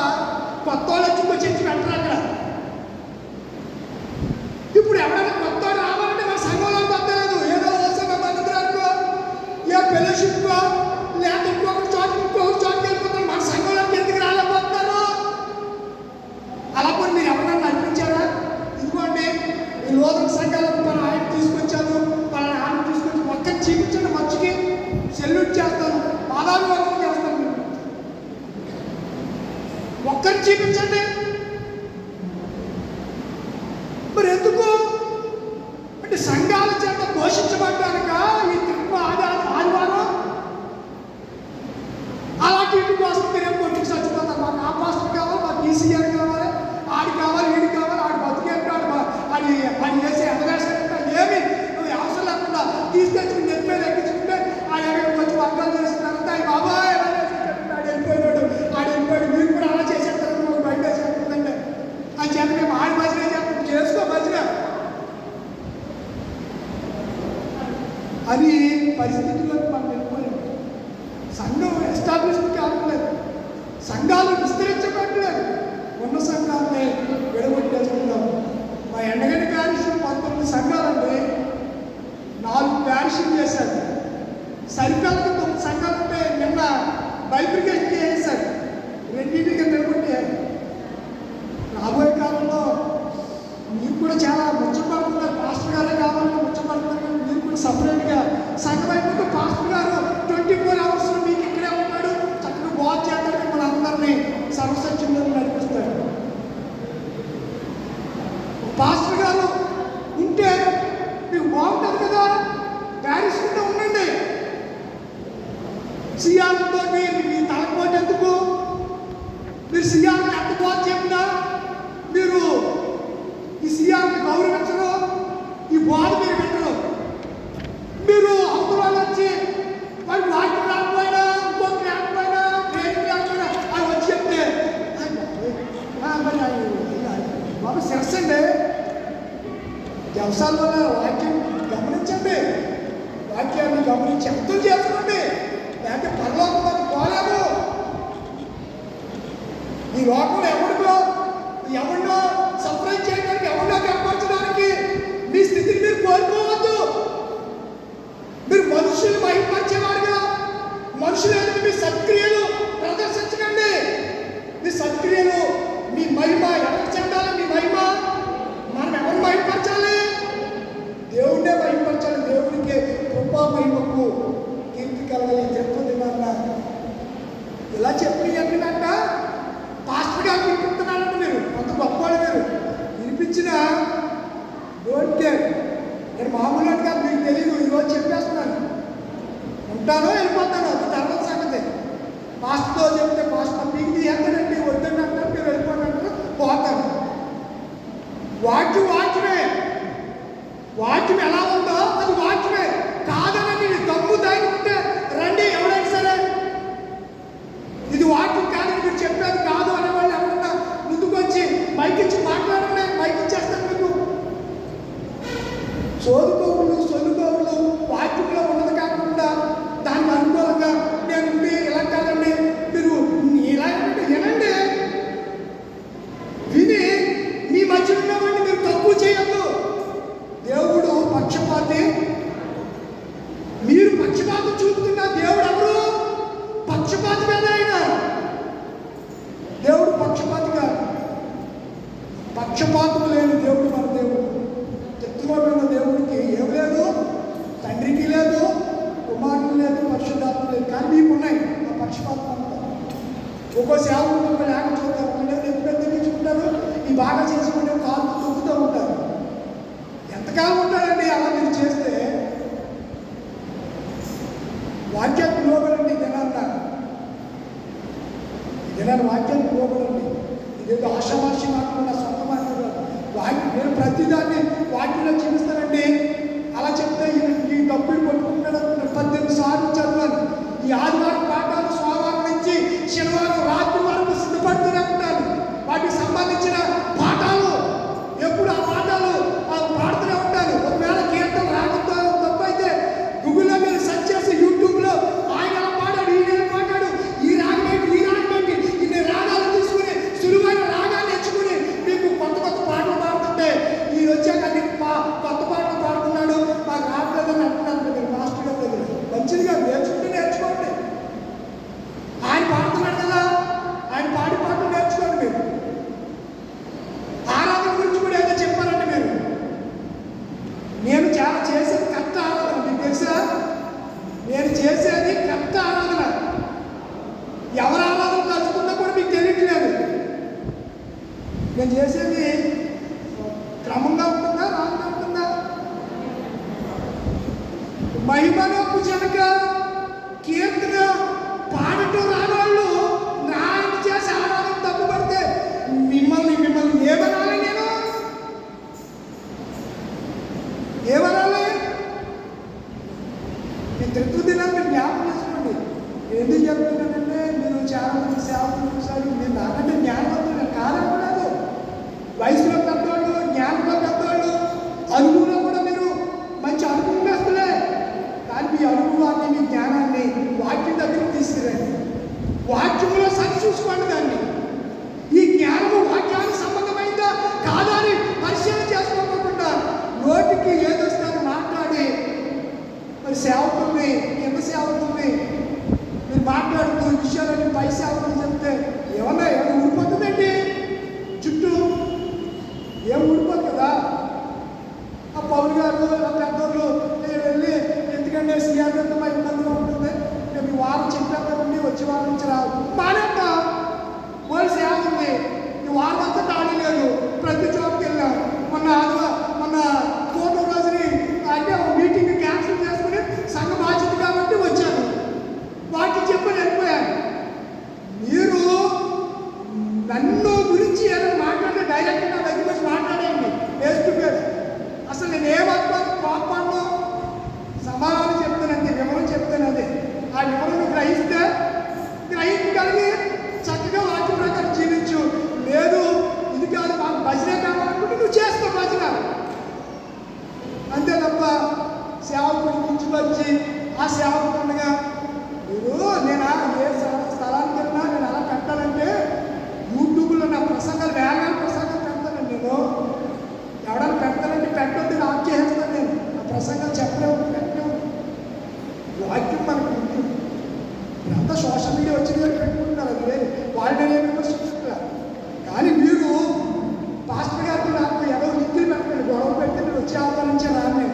కొత్త వాళ్ళు వచ్చి ఇంకో చర్చ పెట్టరు అక్కడ. ఇప్పుడు ఎవరైనా కొత్త రావాలంటే మన సంఘంలో కొత్తలేదు. ఏదో సంఘం మందిరానికో ఏ ఫెలోషిప్కో లేదా ఇంకొకటి చోటుకి వెళ్ళిపోతారు. మన సంఘంలోకి ఎందుకు రాలేకపోతున్నారు? అలా కూడా మీరు ఎవరైనా నడిపించారా? ఇదిగోండి ఈ నూతన సంఘాలకు మన ఆయన తీసుకొచ్చాను, మన ఆయన తీసుకొచ్చి ఒక్కటి చూపించండి, మంచికి సెల్యూట్ చేస్తాను, పాదాలు వందనం చేస్తాను. మీరు ఒక్కటి చూపించండి. మరి ఎందుకు అంటే సంఘాల చేత పోషించబడ్డాక ఈ తిరుగు ఆదివారం అలాంటి ఇంటి కోసం మీరేం కొట్టుకు చచ్చిపోతారు. మాకు ఆ పాస్టర్ కావాలి, మాకు ఈసీఆర్ కావాలి, ఆడి కావాలి, ఈడి కావాలి, ఆడి బతికేంటాడు, ఆడి చేసే ఎదవేసాడంటే ఏమి నువ్వు అవసరం లేకుండా తీసుకొచ్చి నెట్ మీద ఎక్కించుకుంటే ఆ ఎక్కడికి వచ్చి వర్గాలు చేస్తున్నారంటే ఆయన బాబాయ్ ఎలా చేసేటట్టు ఆడు వెళ్ళిపోయాడు మీరు కూడా అలా చేసేస్తారు, నువ్వు బయట చేస్తుందంటే అని చేత మేము ఆడి భజన చేస్తాం, చేసుకో భజన అని పరిస్థితుల్లోకి మనం వెళ్ళిపోయాం. సంఘం ఎస్టాబ్లిష్మెంట్ కావట్లేదు, సంఘాలు విస్తరించబట్టలేదు. ఉన్న మరి బాబు శిరస్సు అండి. వ్యవసాయాల వల్ల వాక్యం గమనించండి, వాక్యాన్ని గమనించి అర్థం చేసుకోండి. లేకపోతే పరలోకం మరి పోలేదు. ఈ లోకంలో ఎవరినో సర్ప్రైజ్ చేయడానికి, ఎవరినో కనపరచడానికి మీ స్థితిని మీరు కోల్పోవద్దు. మీరు మనుషులు మహిమపరిచేవారుగా, మనుషులు మీ సత్క్రియలు ప్రదర్శించకండి. మీ సత్క్రియలు, మీ మహిమ ఎవరికి చెందాలి? మీ మహిమ మనం ఎవరు మహిమపరచాలి? దేవుడే మహిమపరచాలి. దేవుడికి కృపా మహిమకు కీర్తి కలగాలి. చెప్తుందన్న ఇలా చెప్పి చెప్పినట్ట పాస్టర్ గారు వినిపిస్తున్నారంట. మీరు అంత గొప్పవాళ్ళు, మీరు వినిపించిన డోంట్ కేర్. నేను మామూలుగా మీకు తెలియదు, ఈరోజు చెప్పేస్తున్నాను. ఉంటానో వెళ్ళిపోతాను, అది తర్వాత సంగతి. పాస్టర్తో చెప్తే పాస్టర్ మీకు తీయండి, వద్దండి అంటారు, మీరు వెళ్ళిపోండి అంటారు, పోతాను. వాక్యమే వాక్యం ఎలా ఉందో అది వాక్యమే. కాదనండి, దమ్ము ధైర్యం ఉంటే రండి, ఎవరైనా సరే. ఇది వాక్యం కాదని మీరు చెప్పేది కాదు అనేవాళ్ళు ఎవరన్నా ముందుకు వచ్చి మైక్ ఇచ్చి మాట్లాడండి, మైక్ ఇచ్చేస్తాను మీకు. సొలుకోవులు వాక్యంలో ఉన్నది కాకుండా దానికి అనుకూలంగా నేను ఇలా కాదండి, మీరు ఇలా వినండి. విని మీ మధ్య ఉన్నవాడిని మీరు తక్కువ చేయొద్దు. దేవుడు పక్షపాతి. మీరు పక్షపాతం చూపుతున్న దేవుడు ఎవరు? పక్షపాతి మీద ఆయన. దేవుడు పక్షపాతి కాదు. పక్షపాతం లేని దేవుడు మన దేవుడు. చిత్రమైన దేవుడికి ఏం లేదు, తండ్రికి లేదు, కుమారుడు లేదు, పరిశుద్ధాత్మ లేదు. కానీ మీకు ఉన్నాయి ఆ పక్షపాతం అంతా. ఒక్కో సేవకుడు ఒక లేక చూస్తారు, ఎప్పుడైతే తెచ్చుకుంటారు, ఈ బాగా చేసుకుంటే కాలు తొక్కుతూ ఉంటారు. ఎంతకాలం ఉంటారండి అలా మీరు చేస్తే? వాక్యానికి లోబడండి జనాలు. జనాలు వాక్యానికి లోబడండి. ఇదేదో ఆషామాషి మాట్లాడిన సొంత మాట్లాడారు. వాక్యం నేను ప్రతిదాన్ని వాక్యంలో చూపిస్తానండి. అలా చెప్తే ఈ డబ్బులు పట్టుకుంటాడు 18 సార్లు చదవాలి. ఈ ఆదివారం పాఠాలు సోమవారం నుంచి శనివారం రాత్రి వరకు సిద్ధపడుతూనే ఉంటాను. వాటికి సంబంధించిన పాఠాలు ఎప్పుడు ఆ పాఠాలు పాడుతూనే ఉంటాను. ఒకవేళ కీర్తన రాగంతో తప్పైతే గూగుల్లో మీరు సెర్చ్ చేసి యూట్యూబ్లో ఆయన ఎలా పాడాడు, ఈయన ఎలా పాడాడు, ఈ రాగమేంటి, ఇన్ని రాగాలు తీసుకుని సులువైన రాగాలు నేర్చుకుని మీకు కొత్త పాటలు పాడుతుంటే ఈ వచ్చాక కొత్త పాటలు పాడుతున్నాడు, మాకు రావట్లేదని అంటున్నారు. మీరు మాస్టర్ గారి దగ్గర మంచిదిగా నేర్చుకోండి. ఆయన పాడుతున్నాడు కదా, ఆయన పాటలు నేర్చుకోండి. మీరు ఆరాధన గురించి కూడా ఏదో చెప్పారండి. మీరు నేను చాలా చేసేది కరెక్ట్ ఆరాధన, మీకు తెలుసా? నేను చేసేది కరెక్ట్ ఆరాధన. ఎవరు ఆరాధన కలుసుకుందో కూడా మీకు తెలియట్లేదు. నేను చేసేది క్రమంగా ఉంటుందా, రాంగా ఉంటుందా? మహిమలోకి జనక కీర్తన పాడటం రావాళ్ళు నాయన చేసి ఆరాధన తప్పుపడితే మిమ్మల్ని ఏమనాలి? ఏమనాలి? నేను తిరుగు దినాన్ని జ్ఞాపకం చేసుకోండి. ఎందుకు చెప్తున్నానంటే మీరు చాలా మంది సేవకులు చూసారు. మీరు నాకంటే జ్ఞానవంతులు కాదనకూడదు. వయసులో పెద్దవాళ్ళు, జ్ఞానంలో పెద్దవాళ్ళు, అనుభవంలో కూడా మీరు మంచి అనుభవస్తులే. కానీ మీ అనుభవాన్ని, మీ జ్ఞానాన్ని వాక్యం దగ్గరికి తీసుకురండి. వాక్యంలో సరి చూసుకోండి దాన్ని. ఈ జ్ఞానము వాక్యానికి సంబంధమైందా కాదా అని పరిశీలన చేసుకోకుండా నోటికి ఏదొస్తారో మాట్లాడి మరి సేవకుల్ని, కింద సేవకుల్ని మీరు మాట్లాడుతూ విషయాలని పై సేవకులు చెప్తే ఏమన్నా ఊడిపోతుందండి చుట్టూ? ఏం ఊడిపోదు కదా. ఆ పౌరు గారు పెద్దోళ్ళు వెళ్ళి ఎందుకంటే సీఆర్ఎంత మా ఇబ్బందిగా ఉంటుంది, మేము ఈ వారం చెప్పాక నుండి వచ్చే వారం నుంచి రావు మానేట వాళ్ళు సేవకుల్ని ఈ వారం అంతా ఖాళీ లేదు. ప్రతి చోటుకి వెళ్ళాం. మొన్న ఫోటో రోజుని అంటే మీటింగ్ క్యాన్సిల్ చేసుకుని సంఘ బాధ్యత కాబట్టి వచ్చాను. వాటికి చెప్పని వెళ్ళిపోయాను. మీరు నన్ను గురించి ఏదైనా మాట్లాడితే డైరెక్ట్ నా దగ్గర వచ్చి మాట్లాడండి. వచ్చి ఆ సేవకు ఉండగా మీరు నేను ఏ స్థలానికి వెళ్ళినా నేను అలా పెట్టాలంటే యూట్యూబ్లో నా ప్రసంగాలు వేల ప్రసంగాలు పెడతానండి. నేను ఎవడన్నా పెడతానంటే పెట్టొద్దు ఆఫ్ చేసేస్తాను. నేను ఆ ప్రసంగాలు చెప్పలేము, పెట్టలేము. వాక్యం మనకు ముఖ్యం. ఇదంతా సోషల్ మీడియా వచ్చిన వాళ్ళు పెట్టుకుంటున్నారు, అది వేరు, వాళ్ళని విమర్శించుకుంటారు. కానీ మీరు పాస్టర్ గారికి నాకు ఎవరో లింకులు పెట్టండి, గొడవ పెట్టి మీరు వచ్చి ఆహ్వానించారు అని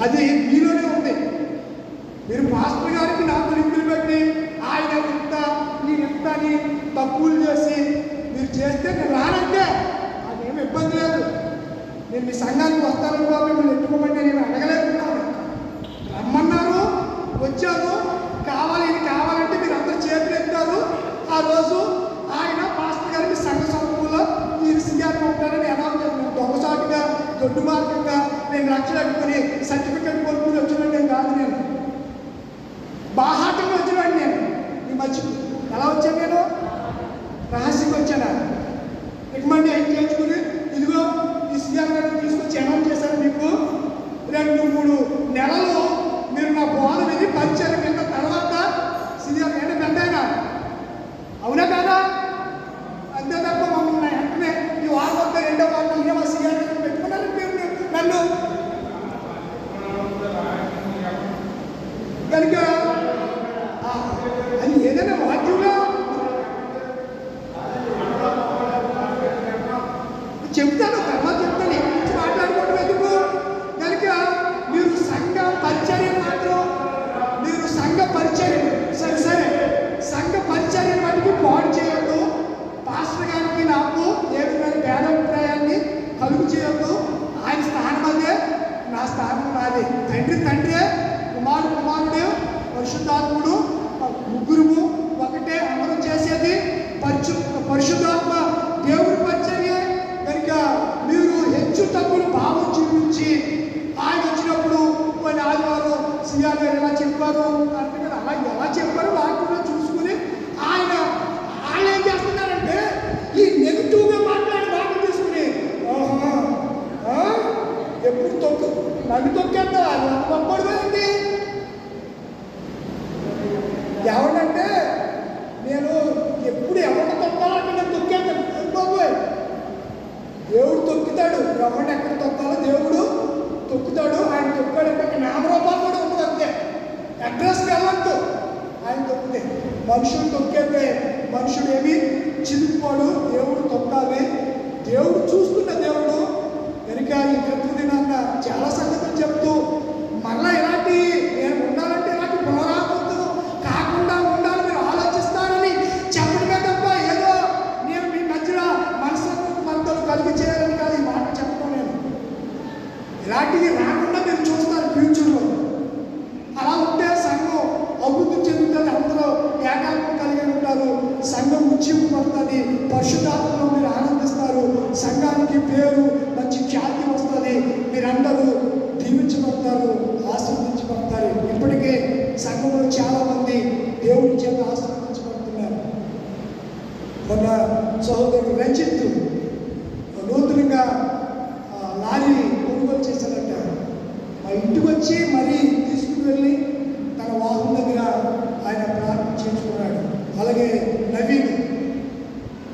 అది మీలోనే ఉంది. మీరు పాస్టర్ గారికి నాకు లింకులు పెట్టి ఆయన ఇంత నేను ఇంత అని తక్కువలు చేసి మీరు చేస్తే నేను రానంటే నాకేమి ఇబ్బంది లేదు. నేను మీ సంఘానికి వస్తానని బాబు మిమ్మల్ని ఎట్టుకోమంటే నేను అడగలేకున్నాను. రమ్మన్నారు, వచ్చాను, కావాలంటే మీరు అందరు చేతులు ఎత్తారు. ఆ రోజు ఆయన పాస్టర్ గారికి సంఘ సమూహంలో మీరు సీఆర్గా ఉంటారని అనౌన్స్ చేస్తున్నాను. దొంగసాటుగా దొడ్డు మార్గంగా నేను లక్షలు అట్టుకుని సర్టిఫికెట్ కొనుక్కుని వచ్చినట్టు నేను కాదు. నేను బాహాటంగా వచ్చినాడు. నేను ఈ మధ్య ఎలా వచ్చాను? నేను రహస్యంగా వచ్చాను. రికమెండ్ ఏం చేయించుకుని ఇదిగో ఈ సీఆర్ గారిని తీసుకొచ్చి అనౌన్స్ చేశాను. మీకు 2-3 నెలలు మీరు నా బోధ విని పరిచయం కింద తర్వాత సీఆర్ నేను పెద్దయినా, అవునా కాదా? అంతే తప్ప మమ్మల్ని వెంటనే ఈ వారం వద్ద 2వ వారం ఇదే మా సీఆర్ గారిని పెట్టుకున్నారు. మీరు నన్ను కనుక అది ఏదైనా వాక్యంలో చెప్తాను, తర్వాత చెప్తాను. ఎక్కడి నుంచి మాట్లాడుకోవడం ఎందుకు? కనుక మీరు సంఘ పరిచర్య మాత్రం మీరు సంఘ పరిచర్య సరే సంఘ పరిచర్య మటుకు పాడు చేయొద్దు. పాస్టర్ గారికి నాకు ఏ విధమైన భేదాభిప్రాయాన్ని కలుగు చేయొద్దు. ఆయన స్థానం అదే, నా స్థానం నాదే. తండ్రే, కుమారుడే, పరిశుద్ధాత్ముడు, ముగ్గురు ఒకటే. అందరూ చేసేది పరిశుద్ధాత్మ దేవుడి పరిచర్య. కనుక మీరు హెచ్చు తగ్గులు భావం చూపించి ఆయన వచ్చినప్పుడు కొన్ని ఆదివారం సీఆర్ గారు ఎలా చెప్పారు అంటే కదా, అలా ఎలా చెప్పారు వాక్యంలో చూసుకుని వాళ్ళు ఏం చేస్తున్నారంటే ఈ నెగిటివ్గా మాట్లాడి వాక్యం తీసుకుని ఎప్పుడు నన్ను తొక్కేస్తా గొప్పడిపోయింది. ఎవడంటే నేను ఎప్పుడు ఎవరిని తొక్కాలంటే నేను తొక్కేస్తాను. బాబోయ్, దేవుడు తొక్కుతాడు. ఎవరిని ఎక్కడ తొక్కాలో దేవుడు తొక్కుతాడు. ఆయన తొక్కాడంటే నామరూపాలు కూడా ఉంటుంది. అంతే, అడ్రస్కి వెళ్ళద్దు. ఆయన తొక్కితే మనుషులు తొక్కేస్తే మనుషుడు ఏమి చిరుకోడు. దేవుడు తొక్కాలి. దేవుడు చూస్తున్న దేవుడు. కనుక ఈ క్రితం దినాన్న చాలా సంగతులు చెప్తూ మళ్ళీ ఇలాంటి నేను ఉండాలంటే ఇలాంటి పునరావృతం కాకుండా ఉండాలి మీరు ఆలోచిస్తారని చెప్పడమే తప్ప ఏదో నేను మీ మధ్యలో మనసులు కలిగి చేయాలని కాదు ఈ మాట చెప్పడం. నేను ఇలాంటివి రాకుండా మీరు చూస్తారు ఫ్యూచర్లో. అలా ఉంటే సంఘం అభివృద్ధి చెందుతుంది. అందరూ ఏకాత్మ కలిగి ఉంటారు. సంఘం ఉజ్జీవపడుతుంది. పరిశుద్ధాత్మలో మీరు ఆనందిస్తారు. సంఘానికి పేరు మంచి ఖ్యాతి వస్తుంది. మీరందరూ దీవించబడతారు, ఆశీర్వదించబడతారు. ఇప్పటికే సంఘంలో చాలామంది దేవుడి చేత ఆశీర్వదించబడుతున్నారు. మొన్న సహోదరుడు రంజిత్ నూతనంగా లారీ కొనుగోలు చేశారంట. మా ఇంటికి వచ్చి మరీ తీసుకుని వెళ్ళి తన వాహనం దగ్గర ఆయన ప్రార్థన చేసుకున్నాడు. అలాగే నవీన్,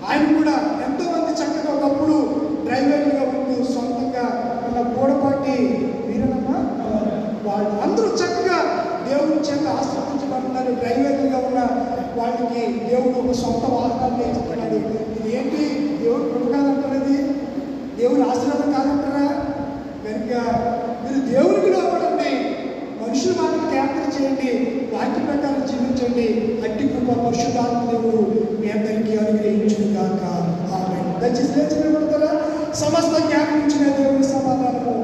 ఆయన కూడా ఎంతోమంది చక్కగా ఒకప్పుడు డ్రైవర్లుగా ఉంటూ సొంతంగా ఉన్న గోడపాటి వీరనమ్మా వాళ్ళు అందరూ చక్కగా దేవుడి చేత ఆశీర్వదించబడుతున్నారు. డ్రైవర్లుగా ఉన్న వాళ్ళకి దేవుడు ఒక సొంత వాహనాన్ని ఇస్తున్నాడు. ఇది ఏంటి? దేవుడు కృప కాదంటారు, దేవుడు ఆశీర్వాదం కాదంటారా? కనుక మీరు దేవునికి లోపడండి, మనుషుల మాటలు కేంద్రం చేయండి, వాక్య ప్రకారం జీవించండి. అట్టి కృప పరిశుద్ధాత్మ దేవుడు మీ అందరికీ అనుగ్రహించును గాక. ఆమేన్. దయచేసి లేచి నిలబడతారా? సమస్త జ్ఞానం ఇచ్చిన దేవుని సమాధానము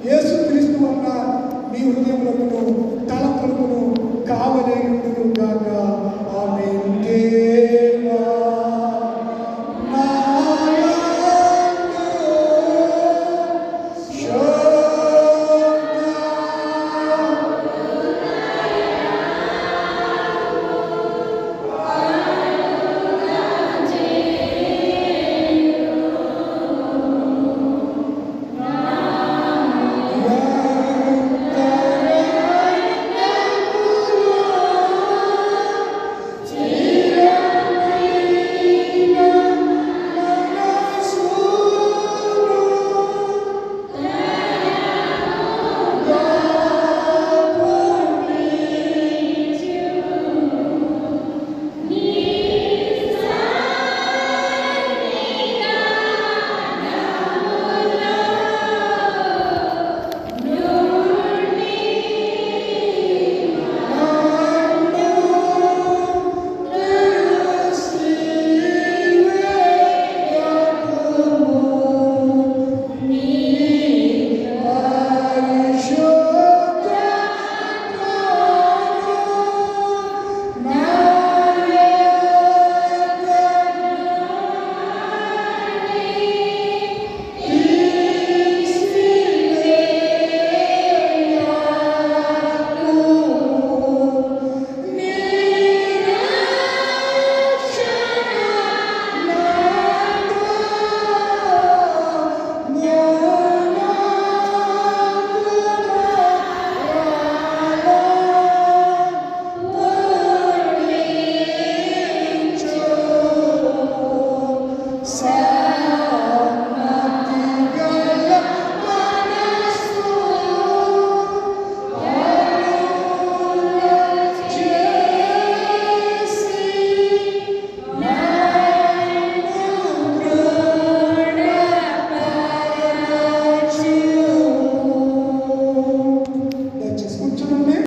యేసుక్రీస్తు వలన మీ హృదయములను తలపులను కావలేయును గాక.